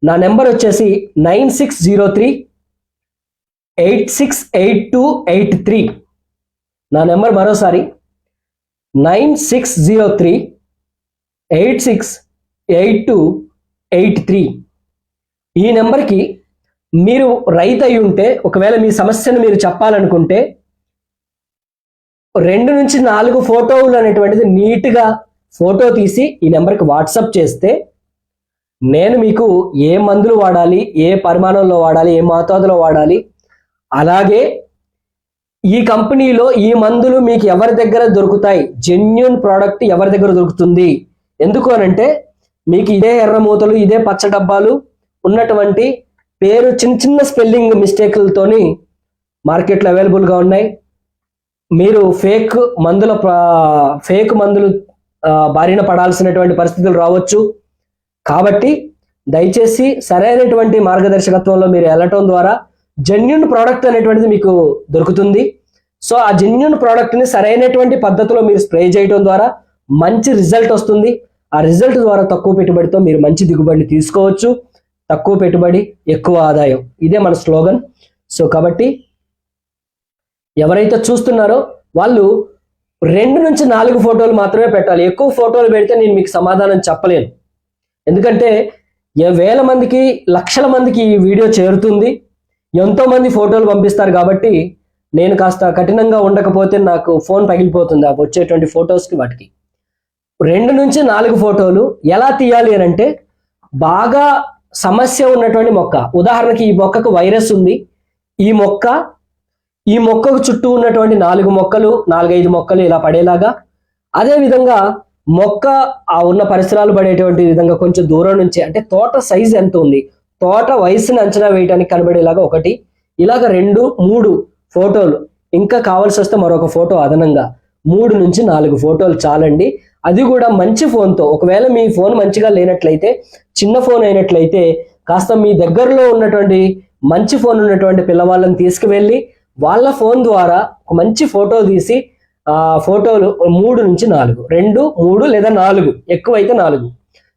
నా నెంబర్ వచ్చేసి 9603-868283. నా నెంబర్ మరోసారి 9603-868283. ఈ నెంబర్కి మీరు రైతు అయి ఉంటే, ఒకవేళ మీ సమస్యను మీరు చెప్పాలనుకుంటే 2 నుంచి 4 ఫోటోలు అనేటువంటిది నీట్గా ఫోటో తీసి ఈ నెంబర్కి వాట్సాప్ చేస్తే, నేను మీకు ఏ మందులు వాడాలి, ఏ పరిమాణంలో వాడాలి, ఏ మోతాదులో వాడాలి, అలాగే ఈ కంపెనీలో ఈ మందులు మీకు ఎవరి దగ్గర దొరుకుతాయి, జెన్యూన్ ప్రోడక్ట్ ఎవరి దగ్గర దొరుకుతుంది, ఎందుకు అనంటే మీకు ఇదే ఎర్రమూతలు, ఇదే పచ్చ డబ్బాలు ఉన్నటువంటి పేరు చిన్న స్పెల్లింగ్ మిస్టేక్లతోని మార్కెట్లో అవైలబుల్గా ఉన్నాయి. మీరు ఫేక్ మందులు బారిన పడాల్సినటువంటి పరిస్థితులు రావచ్చు. కాబట్టి దయచేసి సరైనటువంటి మార్గదర్శకత్వంలో మీరు వెళ్ళటం ద్వారా జెన్యూన్ ప్రోడక్ట్ అనేటువంటిది మీకు దొరుకుతుంది. సో ఆ జెన్యూన్ ప్రోడక్ట్ని సరైనటువంటి పద్ధతిలో మీరు స్ప్రే చేయడం ద్వారా మంచి రిజల్ట్ వస్తుంది. ఆ రిజల్ట్ ద్వారా తక్కువ పెట్టుబడితో మీరు మంచి దిగుబడిని తీసుకోవచ్చు. తక్కువ పెట్టుబడి ఎక్కువ ఆదాయం, ఇదే మన స్లోగన్. సో కాబట్టి ఎవరైతే చూస్తున్నారో వాళ్ళు 2 నుంచి 4 ఫోటోలు మాత్రమే పెట్టాలి. ఎక్కువ ఫోటోలు పెడితే నేను మీకు సమాధానం చెప్పలేను. ఎందుకంటే వేల మందికి, లక్షల మందికి ఈ వీడియో చేరుతుంది. ఎంతో మంది ఫోటోలు పంపిస్తారు. కాబట్టి నేను కాస్త కఠినంగా ఉండకపోతే నాకు ఫోన్ పగిలిపోతుంది ఆ వచ్చేటువంటి ఫొటోస్కి. వాటికి 2 నుంచి 4 ఫోటోలు ఎలా తీయాలి అని అంటే, బాగా సమస్య ఉన్నటువంటి మొక్క, ఉదాహరణకి ఈ మొక్కకు వైరస్ ఉంది, ఈ మొక్కకు చుట్టూ ఉన్నటువంటి 4 మొక్కలు, 4-5 మొక్కలు ఇలా పడేలాగా, అదేవిధంగా మొక్క ఆ ఉన్న పరిసరాలు పడేటువంటి విధంగా కొంచెం దూరం నుంచి, అంటే తోట సైజు ఎంత ఉంది, తోట వయసుని అంచనా వేయడానికి కనబడేలాగా ఒకటి, ఇలాగ 2-3 ఫోటోలు, ఇంకా కావాల్సి వస్తే మరొక ఫోటో అదనంగా 3 నుంచి 4 ఫోటోలు చాలండి. అది కూడా మంచి ఫోన్తో. ఒకవేళ మీ ఫోన్ మంచిగా లేనట్లయితే, చిన్న ఫోన్ అయినట్లయితే కాస్త మీ దగ్గరలో ఉన్నటువంటి మంచి ఫోన్ ఉన్నటువంటి పిల్లవాళ్ళని తీసుకువెళ్ళి వాళ్ళ ఫోన్ ద్వారా ఒక మంచి ఫోటో తీసి, ఆ ఫోటోలు 3 నుంచి 4, 2, 3 లేదా 4, ఎక్కువైతే 4,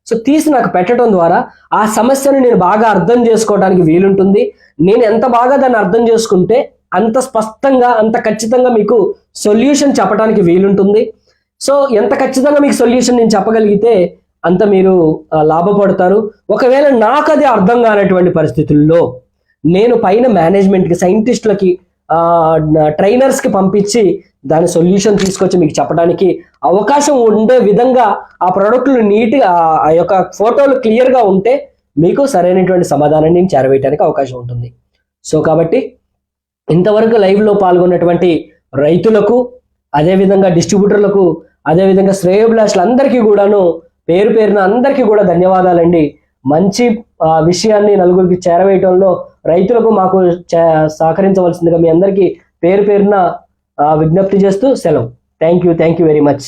సో తీసి నాకు పెట్టడం ద్వారా ఆ సమస్యను నేను బాగా అర్థం చేసుకోవడానికి వీలుంటుంది. నేను ఎంత బాగా దాన్ని అర్థం చేసుకుంటే అంత స్పష్టంగా, అంత ఖచ్చితంగా మీకు సొల్యూషన్ చెప్పడానికి వీలుంటుంది. సో ఎంత ఖచ్చితంగా మీకు సొల్యూషన్ నేను చెప్పగలిగితే అంత మీరు లాభపడతారు. ఒకవేళ నాకు అది అర్థం కానటువంటి పరిస్థితుల్లో నేను పైన మేనేజ్మెంట్కి, సైంటిస్టులకి, ట్రైనర్స్కి పంపించి దాని సొల్యూషన్ తీసుకొచ్చి మీకు చెప్పడానికి అవకాశం ఉండే విధంగా ఆ ప్రోడక్ట్లు నీట్గా, ఆ యొక్క ఫోటోలు క్లియర్గా ఉంటే మీకు సరైనటువంటి సమాధానాన్ని నేను చేరవేయడానికి అవకాశం ఉంటుంది. సో కాబట్టి ఇంతవరకు లైవ్లో పాల్గొన్నటువంటి రైతులకు, అదేవిధంగా డిస్ట్రిబ్యూటర్లకు, అదేవిధంగా శ్రేయోభిలాషులందరికీ కూడాను పేరు పేరున అందరికీ కూడా ధన్యవాదాలండి. మంచి విషయాన్ని నలుగురికి చేరవేయటంలో రైతులకు మాకు సహకరించవలసిందిగా మీ అందరికీ పేరు పేరున విజ్ఞప్తి చేస్తూ సెలవు. Thank you very much.